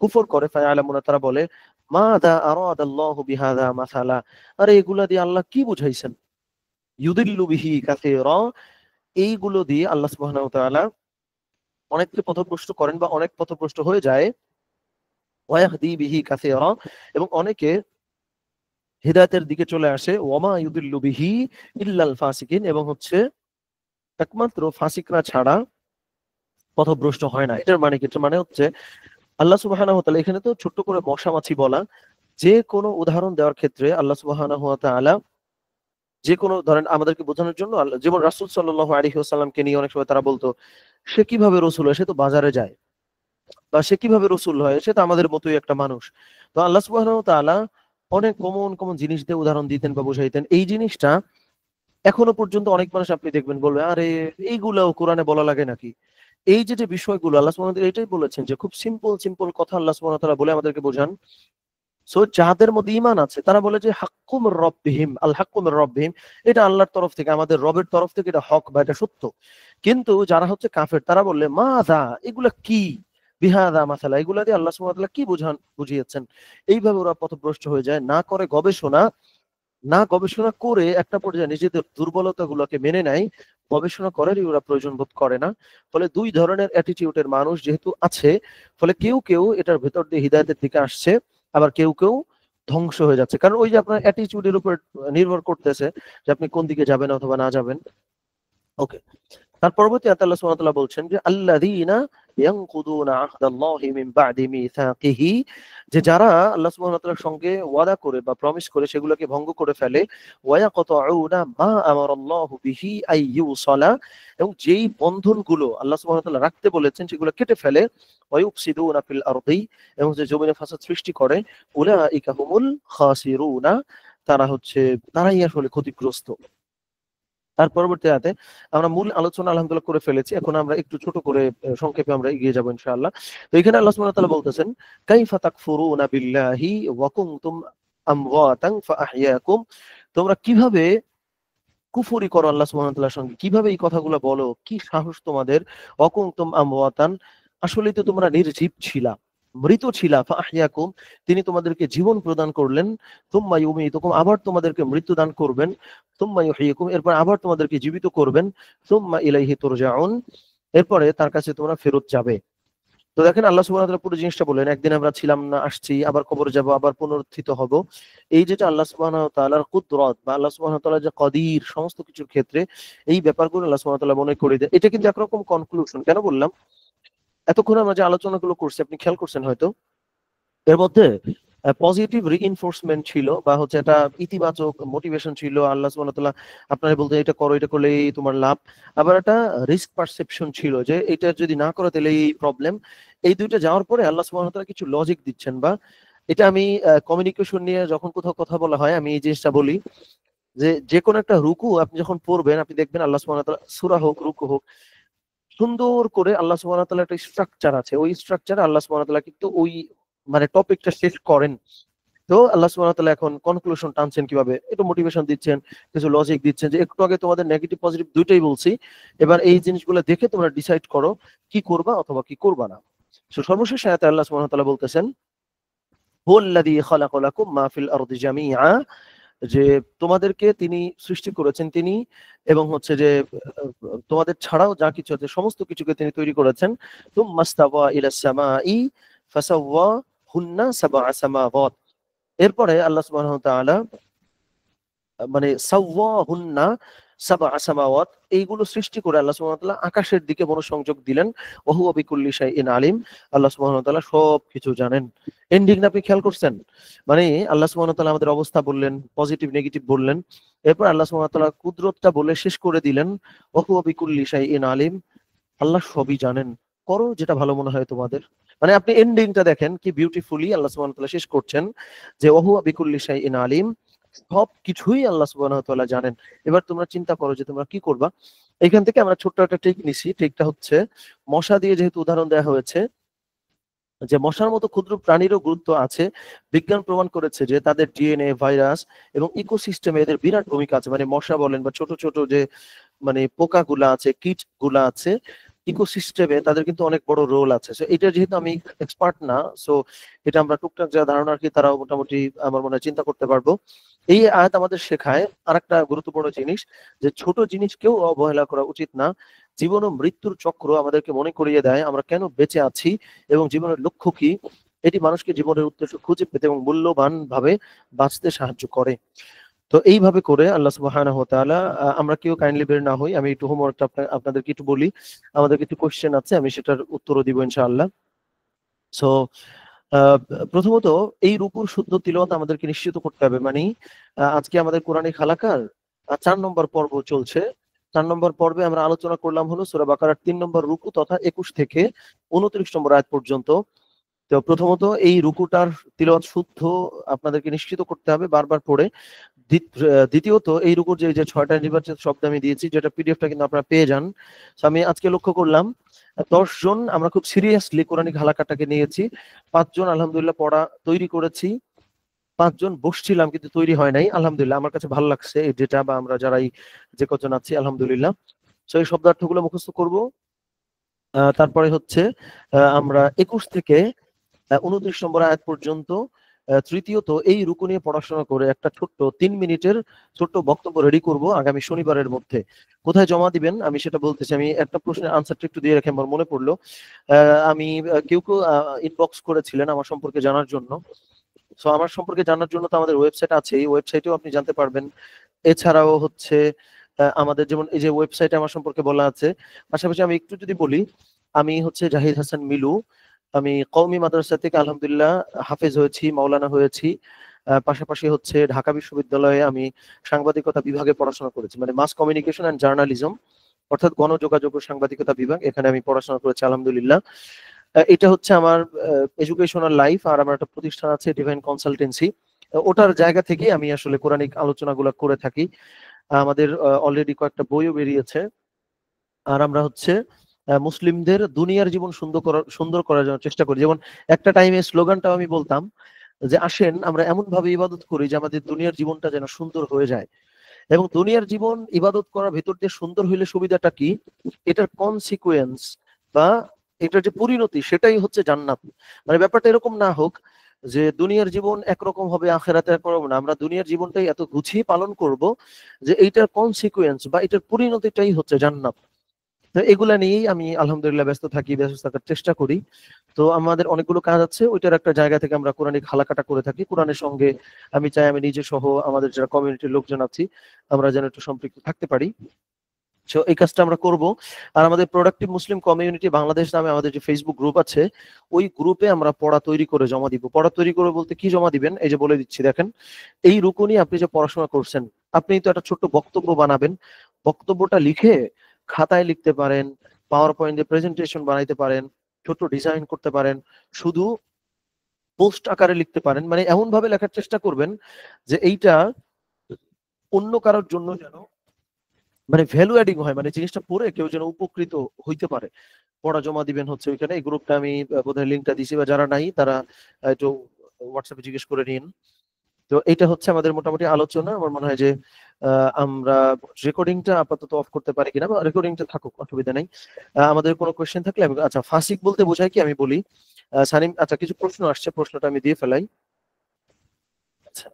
কুফর করে, ফায়ালামুনা তারা বলে মাযা আরাদাল্লাহু বিহাযা মাসালা, আরে এগুলা দিয়ে আল্লাহ কি বুঝাইছেন। ইউদিল্লু বিহি কাসীরা, এইগুলো দিয়ে আল্লাহ সুবহানাহু ওয়া তাআলা অনেককে পথভ্রষ্ট করেন বা অনেক পথভ্রষ্ট হয়ে যায়। ওয়াহদি বিহি কাসীরা, এবং অনেকে হিদায়াতের দিকে চলে আসে। ওয়ামা ইউদিল্লু বিহি ইল্লাল ফাসিকিন, এবং হচ্ছে একমাত্র ফাসিকরা ছাড়া পথভ্রষ্ট হয় না। এটার মানে কি? এটার মানে হচ্ছে আল্লাহ সুবহানাহু ওয়া তাআলা এখানে তো ছোট্ট করে মশা মাছি বলা, যে কোনো উদাহরণ দেওয়ার ক্ষেত্রে আল্লাহ সুবহানাহু ওয়া তাআলা যে কোনো ধরেন আমাদেরকে বোঝানোর জন্য যেমন রাসূল সাল্লাল্লাহু আলাইহি ওয়াসাল্লামকে নিয়ে অনেক সময় তারা বলতো সে কিভাবে রাসূল হয়, সে তো বাজারে যায়, বা সে কিভাবে রাসূল হয়, সে তো আমাদের মতোই একটা মানুষ। তো আল্লাহ সুবহানাহু ওয়া তাআলা অনেক কমন কমন জিনিস দিয়ে উদাহরণ দিতেন বা বুঝাইতেন। এই জিনিসটা এখনো পর্যন্ত অনেক মানুষ আপনি দেখবেন বলবে আরে এইগুলাও কোরআনে বলা লাগে নাকি। এই যে যে বিষয়গুলো আল্লাহ সুবহানাহু ওয়া তাআলা এটাই বলেছেন যে খুব সিম্পল সিম্পল কথা আল্লাহ সুবহানাহু ওয়া তাআলা বলে আমাদেরকে বোঝান। সো যাদের মধ্যে ঈমান আছে তারা বলে যে হাক্কু মির রাব্বিহিম, আল হাক্কু মির রাব্বিহিম, এটা আল্লাহর তরফ থেকে, আমাদের রবের তরফ থেকে এটা হক বা এটা সত্য। কিন্তু যারা হচ্ছে কাফের তারা বললে মাযা, এগুলা কি, বিহাযা মাসালা, এগুলা দিয়ে আল্লাহ সুবহানাহু ওয়া তাআলা কি বুঝিয়েছেন। এইভাবে ওরা পথভ্রষ্ট হয়ে যায়, না করে গবেষণা, না গবেষণা করে একটা পর্যায়ে নিজেদের দুর্বলতাগুলোকে মেনে নেয়, গবেষণা করারই ওরা প্রয়োজন বোধ করে না। ফলে দুই ধরনের অ্যাটিটিউডের মানুষ যেহেতু আছে, ফলে কেউ কেউ এটার ভেতর দিয়ে হিদায়াতের দিকে আসছে, আবার কেউ কেউ ধ্বংস হয়ে যাচ্ছে। কারণ ওই যে আপনার অ্যাটিটিউডের উপর নির্ভর করতেছে যে আপনি কোন দিকে যাবেন অথবা না যাবেন। ওকে, তার পরবর্তী আয়াতে আল্লাহ সুবহানাহু ওয়া তাআলা বলছেন যে আল্লাযীনা ইয়ানকুদুনা আহদাল্লাহি মিন বা'দি মিসাকিহি, যে যারা আল্লাহ সুবহানাহু ওয়া তাআলার সঙ্গে ওয়াদা করে বা প্রমিস করে সেগুলোকে ভঙ্গ করে ফেলে, ওয়া ইয়াকতাউনা মা আমারাল্লাহু বিহি আইয়ুসালা, এবং যেই বন্ধনগুলো আল্লাহ সুবহানাহু ওয়া তাআলা রাখতে বলেছেন সেগুলো কেটে ফেলে, ওয়া ইউফসিদুনা ফিল আরদি, এবং যে জমিনে ফাসাদ সৃষ্টি করে, উলাইকা হুমুল খাসিরুনা, তারাই আসলে ক্ষতিগ্রস্ত। তার পরবর্তী আয়াতে আমরা মূল আলোচনা আলহামদুলিল্লাহ করে ফেলেছি, এখন আমরা একটু ছোট করে সংক্ষেপে আমরা এগিয়ে যাব ইনশাআল্লাহ। তো এখানে আল্লাহ সুবহানাহু ওয়া তাআলা বলতেছেন, কাইফা তাকফুরুনা বিল্লাহি ওয়া কুনতুম আমওয়াতান ফাআহইয়াকুম, তোমরা কিভাবে কুফরি করো আল্লাহ সুবহানাহু ওয়া তাআলার সঙ্গে, কিভাবে এই কথাগুলো বলো, কি সাহস তোমাদের। ওয়া কুনতুম আমওয়াতান, আসলেই তো তোমরা নির্জীব ছিলা, মৃত ছিলা, ফাআহইয়াকুম, তিনি তোমাদেরকে জীবন প্রদান করলেন, সুম্মা ইউমীতুকুম, আবার তোমাদেরকে মৃত্যু দান করবেন, সুম্মা ইউহয়িকুম, এরপর আবার তোমাদেরকে জীবিত করবেন, সুম্মা ইলাইহি তুরজাউন, এরপরে তার কাছে তোমরা ফেরত যাবে। তো দেখেন আল্লাহ সুবহানাহু ওয়া তাআলা পুরো জিনিসটা বললেন, একদিন আমরা ছিলাম না, আসছি, আবার কবরে যাব, আবার পুনরুত্থিত হব। এই যেটা আল্লাহ সুবহানাহু ওয়া তাআলার কুদরত বা আল্লাহ সুবহানাহু ওয়া তাআলা যে কদির সমস্ত কিছুর ক্ষেত্রে, এই ব্যাপারগুলো আল্লাহ সুবহানাহু ওয়া তাআলা মনে করে দেয়। এটা কিন্তু একরকম কনক্লুশন। কেন বললাম, এতক্ষণ আমরা যে আলোচনাগুলো করছি আপনি খেয়াল করছেন হয়তো, এর মধ্যে পজিটিভ রিইনফোর্সমেন্ট ছিল বা একটা ইতিবাচক মোটিভেশন ছিল। আল্লাহ সুবহানাহু ওয়া তাআলা আপনারা বলতেন এটা করো, এটা করলে তোমার লাভ। আবার একটা রিস্ক পারসেপশন ছিল যে এটা যদি না করো তাহলে এই প্রবলেম। এই দুইটা যাওয়ার পরে আল্লাহ সুবহানাহু ওয়া তাআলা কিছু লজিক দিচ্ছেন, বা এটা আমি কমিউনিকেশন নিয়ে যখন কোথাও কথা বলা হয় আমি এই জিনিসটা বলি যে যে কোনো একটা রুকু আপনি যখন পড়বেন আপনি দেখবেন আল্লাহ সুবহানাহু ওয়া তাআলা, সূরা হোক রুকু হোক, সুন্দর করে আল্লাহ সুবহানাহু ওয়া তাআলা একটা স্ট্রাকচার আছে, ওই স্ট্রাকচারে আল্লাহ সুবহানাহু ওয়া তাআলা কিন্তু ওই টপিকটা শেষ করেন। তো আল্লাহ সুবহানাহু ওয়া তাআলা এখন কনক্লুশন টানছেন কিভাবে, একটু মোটিভেশন দিচ্ছেন, কিছু লজিক দিচ্ছেন যে একটু আগে তোমাদের নেগেটিভ পজিটিভ দুইটাই বলছি, এবার এই জিনিসগুলো দেখে তোমরা ডিসাইড করো কি করবা অথবা কি করবা না। তো সর্বশেষ আয়াতে আল্লাহ সুবহানাহু ওয়া তাআলা বলতেছেন, হুয়াল্লাযী খালাকা লাকুম মা ফিল আরদি জামিআ, যে তোমাদেরকে তিনি সৃষ্টি করেছেন তিনি, এবং যে তোমাদের ছাড়াও যা কিছু আছে সমস্ত কিছুকে তিনি তৈরি করেছেন। তুম্মা ইস্তাওয়া ইলাস সামাই ফাসাওয়াহুন্না সাবআ সামাওয়াত, এরপরে আল্লাহ সুবহানাহু ওয়া তাআলা সাওয়াহুন্না সাবআ সামাওয়াত, এইগুলো সৃষ্টি করে আল্লাহ সুবহানাহু ওয়া তাআলা আকাশের দিকে মনোসংযোগ দিলেন। ওয়া হুয়া বিকুল্লি শাইইন আলিম, আল্লাহ সুবহানাহু ওয়া তাআলা সবকিছু জানেন। এন্ডিংটা আপনি খেয়াল করছেন, আল্লাহ সুবহানাহু ওয়া তাআলা আমাদের অবস্থা বললেন, পজিটিভ নেগেটিভ বললেন, এরপর আল্লাহ সুবহানাহু ওয়া তাআলা কুদরতটা বলে শেষ করে দিলেন, ওয়া হুয়া বিকুল্লি শাইইন আলিম, আল্লাহ সবই জানেন, করো যেটা ভালো মনে হয় তোমাদের। আপনি এন্ডিংটা দেখেন কি বিউটিফুলি আল্লাহ সুবহানাহু ওয়া তাআলা শেষ করছেন যে ওয়া হুয়া বিকুল্লি শাইইন আলিম, সবকিছুই আল্লাহ সুবহানাহু ওয়া তাআলা জানেন। এবার তোমরা চিন্তা করো যে তোমরা কি করবা। এখান থেকে আমরা ছোট্ট একটা ট্রিক নিছি, ট্রিকটা হচ্ছে মশা দিয়ে যেহেতু উদাহরণ দেওয়া হয়েছে, যে মশার মতো ক্ষুদ্র প্রাণীরও গুরুত্ব আছে। বিজ্ঞান প্রমাণ করেছে যে তাদের ডিএনএ, ভাইরাস এবং ইকোসিস্টেমে এদের বিরাট ভূমিকা আছে। মশা বলেন বা ছোট ছোট যে পোকাগুলা আছে, কীট গুলা আছে, ইকোসিস্টেমে তাদের কিন্তু অনেক বড় রোল আছে। সো এটা যেহেতু আমি এক্সপার্ট না, সো এটা আমরা টুকটাক যা ধারণা আর কি তারাও মোটামুটি আমার মনে হয় চিন্তা করতে পারবো। এই আয়াত আমাদের শেখায় আরেকটা গুরুত্বপূর্ণ জিনিস, যে ছোট জিনিসকেও অবহেলা করা উচিত না। জীবন ও মৃত্যুর চক্র আমাদেরকে মনে করিয়ে দেয় আমরা কেন বেঁচে আছি এবং জীবনের লক্ষ্য কি। এটি মানুষকে জীবনের উদ্দেশ্য খুঁজে পেতে এবং মূল্যবান ভাবে বাঁচতে সাহায্য করে। তো এইভাবে করে আল্লাহ সুবহানাহু ওয়া তাআলা, আমরা কেউ কাইন্ডলি বের না হই, আমি একটু হোমওয়ার্কটা আপনাদেরকে একটু বলি। আমাদের কিছু কোশ্চেন আছে, আমি সেটার উত্তরও দিব ইনশাআল্লাহ। সো প্রথমত এই রুকুর শুদ্ধ তিলাওয়াত আমাদেরকে নিশ্চিত করতে হবে। আজকে আমাদের কোরআনিক হালাকার 4 নম্বর পর্ব চলছে। 4 নম্বর পর্বে আমরা আলোচনা করলাম হলো সূরা বাকারার 3 নম্বর রুকু তথা 21 থেকে 29 নম্বর আয়াত পর্যন্ত। তো প্রথমত এই রুকুটার তিলাওয়াত শুদ্ধ আপনাদেরকে নিশ্চিত করতে হবে বারবার পড়ে। দ্বিতীয়ত এই রুকুর যে 6টা নির্বাচিত শব্দ আমি দিয়েছি, যেটা পিডিএফটা কিন্তু আপনারা পেয়ে যান। আমি আজকে লক্ষ্য করলাম 10 জন আমরা খুব সিরিয়াসলি কোরআনিক হালাকাটাকে নিয়েছি। 5 জন আলহামদুলিল্লাহ পড়া তৈরি করেছি, 5 জন বসছিলাম কিন্তু তৈরি হয় নাই। আলহামদুলিল্লাহ আমার কাছে ভালো লাগছে এই ডেটা, বা আমরা যারাই যে কজন আছি আলহামদুলিল্লাহ। সো এই শব্দার্থগুলো মুখস্থ করব। তারপরে আমরা 21 থেকে 29 নম্বর আয়াত পর্যন্ত। তৃতীয়ত এই রুকু নিয়ে পড়াশোনা করে একটা ছোট্ট 3 মিনিটের ছোট্ট বক্তব্য রেডি করব আগামী শনিবারের মধ্যে। কোথায় জমা দিবেন আমি সেটা বলতেছি। আমি একটা প্রশ্নের আনসারটা একটু দিয়ে রাখি, আমার মনে পড়লো। আমি কেউ ইনবক্স করেছিলেন আমার সম্পর্কে জানার জন্য। সো আমার সম্পর্কে জানার জন্য তো আমাদের ওয়েবসাইট আছে, এই ওয়েবসাইটেও আপনি জানতে পারবেন। এছাড়াও হচ্ছে আমাদের যেমন এই যে ওয়েবসাইটে আমার সম্পর্কে বলা আছে। পাশাপাশি আমি একটু যদি বলি, আমি হচ্ছে জাহিদ হাসান মিলু, আমি কওমি মাদ্রাসা থেকে আলহামদুলিল্লাহ হাফেজ হয়েছি, মাওলানা হয়েছি। পাশাপাশি হচ্ছে ঢাকা বিশ্ববিদ্যালয়ে আমি সাংবাদিকতা বিভাগে পড়াশোনা করেছি, মানে মাস কমিউনিকেশন অ্যান্ড জার্নালিজম, অর্থাৎ গণযোগাযোগ ও সাংবাদিকতা বিভাগ, এখানে আমি পড়াশোনা করেছি আলহামদুলিল্লাহ। এটা হচ্ছে আমার এডুকেশনাল লাইফ। আর আমার একটা প্রতিষ্ঠান আছে ডিভাইন কনসালটেন্সি, ওটার জায়গা থেকে আমি আসলে কোরআনিক আলোচনাগুলো করে থাকি। আমাদের অলরেডি কয়েকটা বইও বেরিয়েছে। আর আমরা হচ্ছে মুসলিমদের দুনিয়ার জীবন সুন্দর করার জন্য চেষ্টা করি। যেমন একটা টাইমে স্লোগানটাও আমি বলতাম যে আসেন আমরা এমন ভাবে ইবাদত করি যে আমাদের দুনিয়ার জীবনটা যেন সুন্দর হয়ে যায়। এবং দুনিয়ার জীবন ইবাদত করার ভেতর দিয়ে সুন্দর হইলে সুবিধাটা কি, এটার কনসিকুয়েন্স বা এটার যে পরিণতি সেটাই হচ্ছে জান্নাত। মানে ব্যাপারটা এরকম না হোক যে দুনিয়ার জীবন একরকম হবে আখেরাতে একরকম না, আমরা দুনিয়ার জীবনটাই এত গুছিয়ে পালন করব যে এইটার কনসিকুয়েন্স বা এটার পরিণতিটাই হচ্ছে জান্নাত। তো এগুলা নিয়েই আমি আলহামদুলিল্লাহ ব্যস্ত থাকি, ব্যস্ত থাকার চেষ্টা করি। তো আমাদের অনেকগুলো কাজ আছে, ওইটার একটা জায়গা থেকে আমরা কোরআনিক হালাকাটা করে থাকি। কোরআনের সঙ্গে আমি চাই আমি নিজে সহ আমাদের যারা কমিউনিটির লোকজন আছি আমরা যেন একটু সম্পৃক্ত থাকতে পারি। সো এই কাজটা আমরা করব। আর আমাদের প্রোডাক্টিভ মুসলিম কমিউনিটি বাংলাদেশ নামে আমাদের যে ফেসবুক গ্রুপ আছে, ওই গ্রুপে আমরা পড়া তৈরি করে জমা দিব। পড়া তৈরি করে বলতে কি জমা দিবেন, এই যে বলে দিচ্ছি দেখেন, এই রুকুনি আপনি যে পড়াশোনা করছেন, আপনি তো একটা ছোট্ট বক্তব্য বানাবেন, বক্তব্যটা লিখে খাতায় লিখতে পারেন, পাওয়ার পয়েন্টে প্রেজেন্টেশন বানাইতে পারেন, ছোট ডিজাইন করতে পারেন, শুধু পোস্ট আকারে লিখতে পারেন। মানে এমন ভাবে লেখার চেষ্টা করবেন যে এইটা অন্য কারোর জন্য যেন মানে ভ্যালু অ্যাডিং হয়, মানে জিনিসটা পড়ে কেউ যেন উপকৃত হইতে পারে। পড়া জমা দিবেন হচ্ছে ওইখানে, এই গ্রুপটা আমি বোধহয় লিঙ্কটা দিছি, বা যারা নাই তারা একটু হোয়াটসঅ্যাপে জিজ্ঞেস করে নিন। তো এটা হচ্ছে আমাদের মোটামুটি আলোচনা। আমার মনে হয় যে আমরা রেকর্ডিংটা আপাতত অফ করতে পারি কিনা, বা রেকর্ডিংটা থাকুক, অসুবিধা নেই। আমাদের কোনো কোয়েশ্চেন থাকলে আচ্ছা ফাসিক বলতে বোঝায় কি আমি বলি। সানিম, আচ্ছা কিছু প্রশ্ন আসছে, প্রশ্নটা আমি দিয়ে ফেলাই। আচ্ছা,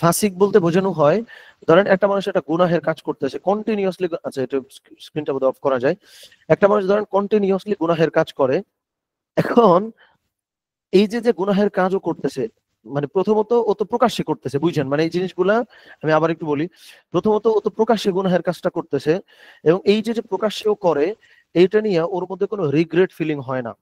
ফাসিক বলতে বোঝানো হয়, ধরেন একটা মানুষ একটা গুনাহের কাজ করতেছে কন্টিনিউয়াসলি, আচ্ছা এটা স্ক্রিনটা বোধহয় অফ করা যায়। একটা মানুষ ধরেন কন্টিনিউয়াসলি গুনাহের কাজ করে, এখন এই যে যে গুনাহের কাজও করতেছে, মানে প্রথমত ও তো প্রকাশ্যে করতেছে, বুঝছেন, মানে এই জিনিসগুলা আমি আবার একটু বলি। প্রথমত ও তো প্রকাশ্যে গুনাহের কাজটা করতেছে, এবং এই যে যে প্রকাশ্যেও করে, এইটা নিয়ে ওর মধ্যে কোনো রিগ্রেট ফিলিং হয় না।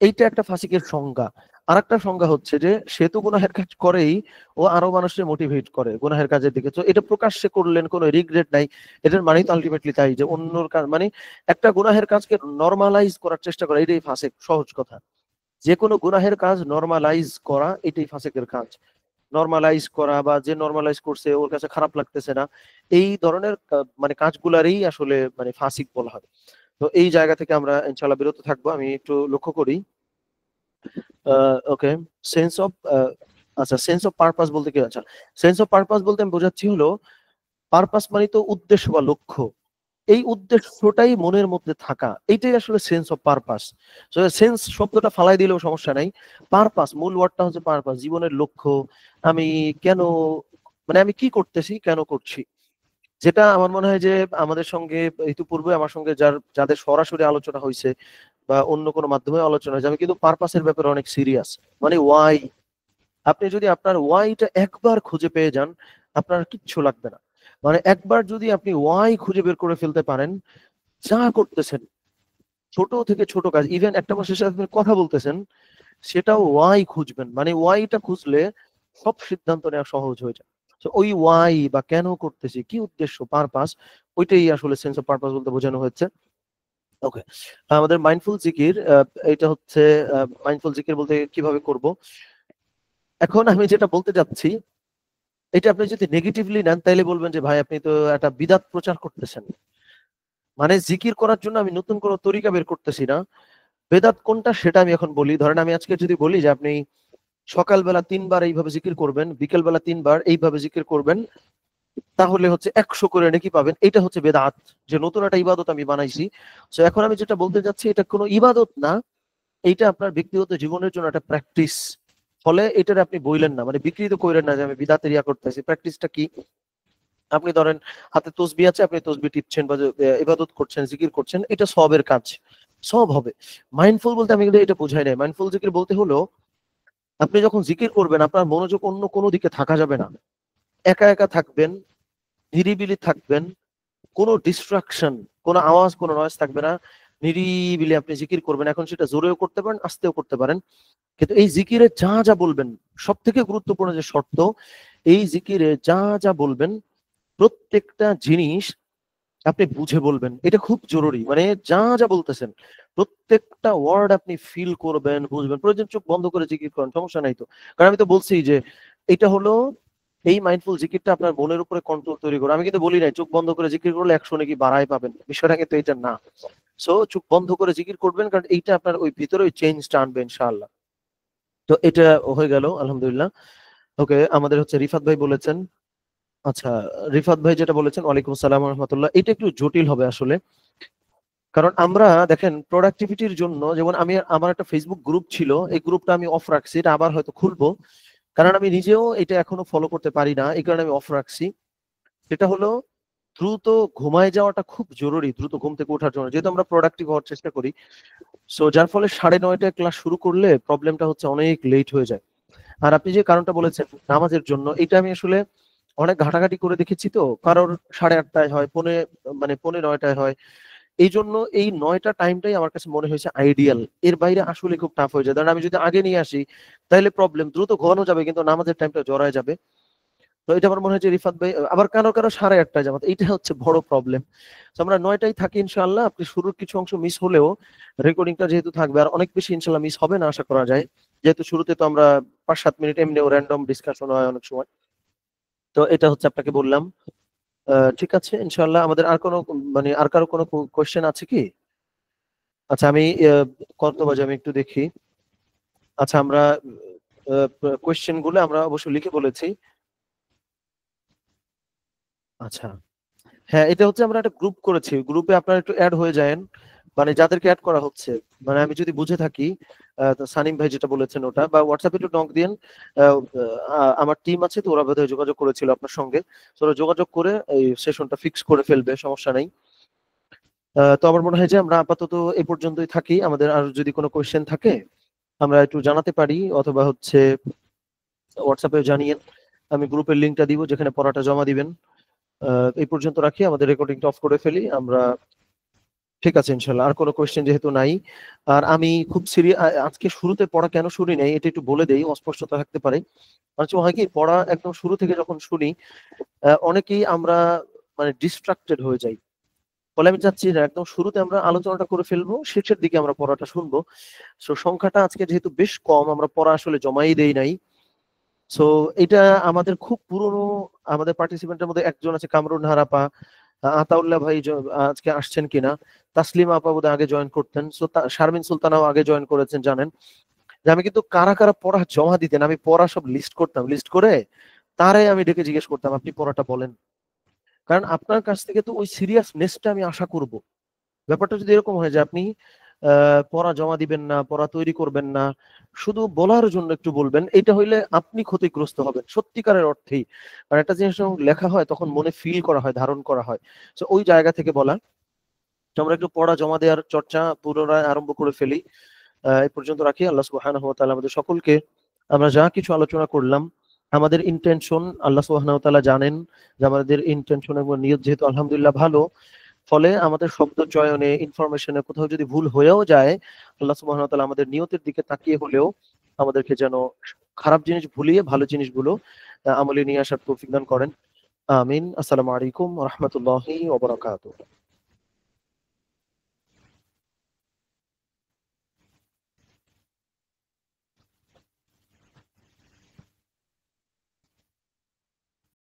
এইটা একটা ফাসিকের সংজ্ঞা। আর একটা সংজ্ঞা হচ্ছে যে সে তো গুনাহের কাজ করেই, ও আরো মানুষকে মোটিভেট করে গুনাহের কাজের দিকে। তো এটা প্রকাশ্যে করলেন, কোনো রিগ্রেট নাই, এটার মানেই তো আলটিমেটলি তাই যে অন্যর কাজ, মানে একটা গুনাহের কাজকে নরমালাইজ করার চেষ্টা করা, এটাই ফাসিক। সহজ কথা, যে কোনো গুনাহের কাজ নরমালাইজ করা এটাই ফাসিকের কাজ। নরমালাইজ করা, বা যে নরমালাইজ করছে ওর কাছে খারাপ লাগতেছে না, এই ধরনের মানে কাজগুলারই আসলে মানে ফাসিক বলা হয়। তো এই জায়গা থেকে আমরা ইনশাআল্লাহ বিরত থাকবো। আমি একটু লক্ষ্য করি। ওকে, সেন্স অফ, আচ্ছা সেন্স অফ পারপাস বলতে কি, আচ্ছা সেন্স অফ পারপাস বলতে আমি বোঝাচ্ছি হলো, পারপাস মানে তো উদ্দেশ্য বা লক্ষ্য, এই উদ্দেশ্যটাই মনের মধ্যে থাকা, এইটাই আসলে সেন্স অফ পারপাস। সেন্স শব্দটা ফালাই দিলেও সমস্যা নাই, পারপাস মূল ওয়ার্ডটা হচ্ছে পারপাস, জীবনের লক্ষ্য। আমি কেন, মানে আমি কি করতেছি, কেন করছি। যেটা আমার মনে হয় যে আমাদের সঙ্গে ইতিপূর্বে আমার সঙ্গে যাদের সরাসরি আলোচনা হয়েছে বা অন্য কোনো মাধ্যমে আলোচনা হয়েছে, আমি কিন্তু পারপাসের ব্যাপারে অনেক সিরিয়াস। মানে ওয়াই, আপনি যদি আপনার ওয়াইটা একবার খুঁজে পেয়ে যান, আপনার কিচ্ছু লাগবে না। মানে একবার যদি আপনি ওয়াই খুঁজে বের করে ফেলতে পারেন, যা করতেছেন ছোট থেকে ছোট কাজ, ইভেন একটা মানুষের সাথে আপনি কথা বলতেছেন, সেটাও ওয়াই খুঁজবেন। মানে ওয়াইটা খুঁজলে সব সিদ্ধান্ত নেওয়া সহজ হয়ে যায়। তো ওই ওয়াই বা কেন করতেছি, কি উদ্দেশ্য, পারপাস, ওইটাই আসলে সেন্স অফ পারপাস বলতে বোঝানো হচ্ছে। ওকে, আমাদের মাইন্ডফুল জিকির, এটা হচ্ছে মাইন্ডফুল জিকির বলতে কিভাবে করব। এখন আমি যেটা বলতে যাচ্ছি, এটা আপনি যদি নেগেটিভলি নেন তাইলে বলবেন যে ভাই আপনি তো একটা বিদাত প্রচার করতেছেন। মানে জিকির করার জন্য আমি নতুন কোনো তরিকা বের করতেছি না। বেদাত কোনটা সেটা আমি এখন বলি। ধরেন আমি আজকে যদি বলি যে আপনি সকালবেলা 3 বার এইভাবে জিকির করবেন, বিকেলবেলা 3 বার এইভাবে জিকির করবেন, তাহলে হচ্ছে 100 করে নাকি পাবেন, এটা হচ্ছে বেদাত, যে নতুন একটা ইবাদত আমি বানাইছি। তো এখন আমি যেটা বলতে যাচ্ছি, এটা কোনো ইবাদত না, এইটা আপনার ব্যক্তিগত জীবনের জন্য একটা প্র্যাকটিস। ফলে এটার আপনি বইলেন না, মানে বিকৃত কইলেন না যে আমি বিদাতের ইয়া করতেছি। প্র্যাকটিসটা কি, আপনি ধরেন হাতে তসবি আছে, আপনি তসবি টিপছেন বা ইবাদত করছেন, জিকির করছেন, এটা সবের কাজ, সব হবে। মাইন্ডফুল বলতে আমি কিন্তু এটা বোঝাই নাই। মাইন্ডফুল জিকির বলতে হলো আপনি যখন জিকির করবেন আপনার মনোযোগ অন্য কোনো দিকে থাকা যাবে না, একা একা থাকবেন, নিরিবিলি থাকবেন, কোনো ডিস্ট্রাকশন, কোনো আওয়াজ, কোনো নয়েজ থাকবে না, নিরিবিলি আপনি জিকির করবেন। এখন সেটা জোরেও করতে পারেন, আস্তেও করতে পারেন, কিন্তু এই জিকিরে যা যা বলবেন, সব থেকে গুরুত্বপূর্ণ যে শর্ত, এই জিকিরে যা যা বলবেন প্রত্যেকটা জিনিস আপনি বুঝে বলবেন। এটা খুব জরুরি। মানে যা যা বলতেছেন প্রত্যেকটা ওয়ার্ড আপনি ফিল করবেন, বুঝবেন। প্রয়োজন চোখ বন্ধ করে জিকির করেন, সমস্যা নাই তো। কারণ আমি তো বলছি যে এটা হলো, এই মাইন্ডফুল জিকিরটা আপনার মনের উপরে কন্ট্রোল তৈরি করে। আমি কিন্তু বলি নাই চোখ বন্ধ করে জিকির করলে 100 নাকি বাড়ায় পাবেন, বিষয়টা কিন্তু এটা না। সো চোখ বন্ধ করে জিকির করবেন, কারণ এইটা আপনার ওই ভিতরে ওই চেঞ্জটা আনবে ইনশাআল্লাহ। তো এটা হয়ে গেল আলহামদুলিল্লাহ। ওকে, আমাদের হচ্ছে রিফাত ভাই বলেছেন। আচ্ছা, রিফাত ভাই যেটা বলেছেন, ওয়ালাইকুম আসসালাম ওয়া রাহমাতুল্লাহ, এটা একটু জটিল হবে আসলে। কারণ আমরা দেখেন প্রোডাক্টিভিটির জন্য, যেমন আমার একটা ফেসবুক গ্রুপ ছিল, এই গ্রুপটা আমি অফ রাখছি, এটা আবার হয়তো খুলবো, কারণ আমি নিজেও এটা এখনো ফলো করতে পারি না, এই কারণে আমি অফ রাখছি। সেটা হলো দ্রুত ঘুমায় যাওয়াটা খুব জরুরি, দ্রুত ঘুম থেকে ওঠার জন্য, যেহেতু আমরা প্রোডাক্টিভ হওয়ার চেষ্টা করি। সো যার ফলে 9:30টায় ক্লাস শুরু করলে প্রবলেমটা হচ্ছে অনেক লেট হয়ে যায়। আর আপনি যে কারণটা বলেছেন নামাজের জন্য, এটা আমি আসলে অনেক ঘাটাঘাটি করে দেখেছি। তো কারোর 8:30টায় হয়, মানে 8:45টায় হয়। এই জন্য এই 9টা টাইমটাই আমার কাছে মনে হয়েছে আইডিয়াল। এর বাইরে আসলে খুব টাফ হয়ে যায়। কারণ আমি যদি আগে নিয়ে আসি তাহলে প্রবলেম, দ্রুত ঘুমানো যাবে কিন্তু নামাজের টাইমটা জড়ায় যাবে। তো এটা আমার মনে হয় যে রিফাত ভাই, আবার কারো কারো 8:30টায় জামাত, এইটা হচ্ছে বড় প্রবলেম। তো আমরা 9টায় থাকি ইনশাআল্লাহ। আপনি শুরুর কিছু অংশ মিস হলেও রেকর্ডিংটা যেহেতু থাকবে, আর অনেক বেশি ইনশাআল্লাহ মিস হবে না আশা করা যায়, যেহেতু শুরুতে তো আমরা 5-7 মিনিট এমনিও র্যান্ডম ডিসকাশন হয় অনেক সময়। তো এটা হচ্ছে আপনাকে বললাম। ঠিক আছে ইনশাআল্লাহ। আমাদের আর কোনো, মানে আর কারো কোনো কোয়েশ্চেন আছে কি? আচ্ছা, আমি কত বাজে আমি একটু দেখি। আচ্ছা, আমরা কোয়েশ্চেন গুলো আমরা অবশ্যই লিখে বলেছি। আচ্ছা, হ্যাঁ, এটা হচ্ছে আমরা একটা গ্রুপ করেছি, গ্রুপে আপনারা একটু অ্যাড হয়ে যায়েন, মানে যাদেরকে অ্যাড করা হচ্ছে, মানে আমি যদি বুঝে থাকি, তো সানিম ভাই যেটা বলেছেন ওটা, বা হোয়াটসঅ্যাপে একটু নক দিয়েন। আমার টিম আছে, তো ওরা বোধহয় যোগাযোগ করেছিল আপনার সঙ্গে, তো ওরা যোগাযোগ করে এই সেশনটা ফিক্স করে ফেলবে, সমস্যা নাই। তো আমার মনে হয় যে আমরা আপাতত এই পর্যন্তই থাকি। আমাদের আর যদি কোনো কোয়েশ্চেন থাকে আমরা একটু জানাতে পারি, অথবা হচ্ছে হোয়াটসঅ্যাপে জানিয়েন, আমি গ্রুপের লিঙ্কটা দিব যেখানে পড়াটা জমা দিবেন। এই পর্যন্ত রাখি, আমাদের রেকর্ডিংটা অফ করে ফেলি আমরা। ঠিক আছে ইনশাল্লাহ, আর কোনো কোয়েশ্চেন যেহেতু নাই। আর আমি খুব সিরিয়াস, আজকে শুরুতে পড়া কেন শুনি নাই এটা একটু বলে দেই, অস্পষ্টতা থাকতে পারে। মানে হয় কি, পড়া একদম শুরু থেকে যখন শুনি, অনেকেই আমরা মানে ডিস্ট্রাক্টেড হয়ে যাই। ফলে আমি চাচ্ছি যে একদম শুরুতে আমরা আলোচনাটা করে ফেলবো, শেষের দিকে আমরা পড়াটা শুনবো। সো সংখ্যাটা আজকে যেহেতু বেশ কম, আমরা পড়া আসলে জমাই দেই নাই। সো এটা আমাদের খুব পুরনো, আমাদের পার্টিসিপেন্টের মধ্যে একজন আছে কামরুন হারাপা, আতাউল্লাহ ভাই আজকে আসছেন কিনা, তাসলিমা আপা বোধহয় আগে জয়েন করতেন, সো শারমিন সুলতানাও আগে জয়েন করেছেন, জানেন যে আমি কিন্তু কারা কারা পড়া জমা দিতেন, আমি পড়া সব লিস্ট করতাম, লিস্ট করে তারে আমি ডেকে জিজ্ঞেস করতাম আপনি পড়াটা বলেন। কারণ আপনার কাছ থেকে তো ওই সিরিয়াসনেসটা আমি আশা করব। ব্যাপারটা যদি এরকম হয় যে আপনি পড়া জমা দিবেন না, পড়া তৈরি করবেন না, শুধু বলার জন্য একটু বলবেন, এটা হইলে আপনি ক্ষতিগ্রস্ত হবেন সত্যিকারের অর্থেই। আর একটা জিনিস যখন লেখা হয় তখন মনে ফিল করা হয়, ধারণ করা হয়। তো ওই জায়গা থেকে বলা, তো আমরা একটু পড়া জমা দেওয়ার চর্চা পুনরায় আরম্ভ করে ফেলি। এই পর্যন্ত রাখি। আল্লাহ সুবহানাহু ওয়া তাআলা আমাদের সকলকে, আমরা যা কিছু আলোচনা করলাম, আমাদের ইন্টেনশন আল্লাহ সুবহানাহু ওয়া তাআলা জানেন, যে আমাদের ইন্টেনশন এবং নিয়ত যেহেতু আলহামদুলিল্লাহ ভালো, ফলে আমাদের শব্দ চয়নে, ইনফরমেশনে কোথাও যদি ভুল হয়েও যায়, আল্লাহ সুবহানাহু ওয়া তাআলা আমাদের নিয়তের দিকে তাকিয়ে হলেও আমাদেরকে যেন খারাপ জিনিস ভুলিয়ে ভালো জিনিসগুলো আমলে নিয়ে আসার তৌফিক দান করেন। আমিন। আসসালামু আলাইকুম ওয়া রাহমাতুল্লাহি ওয়া বারাকাতুহু।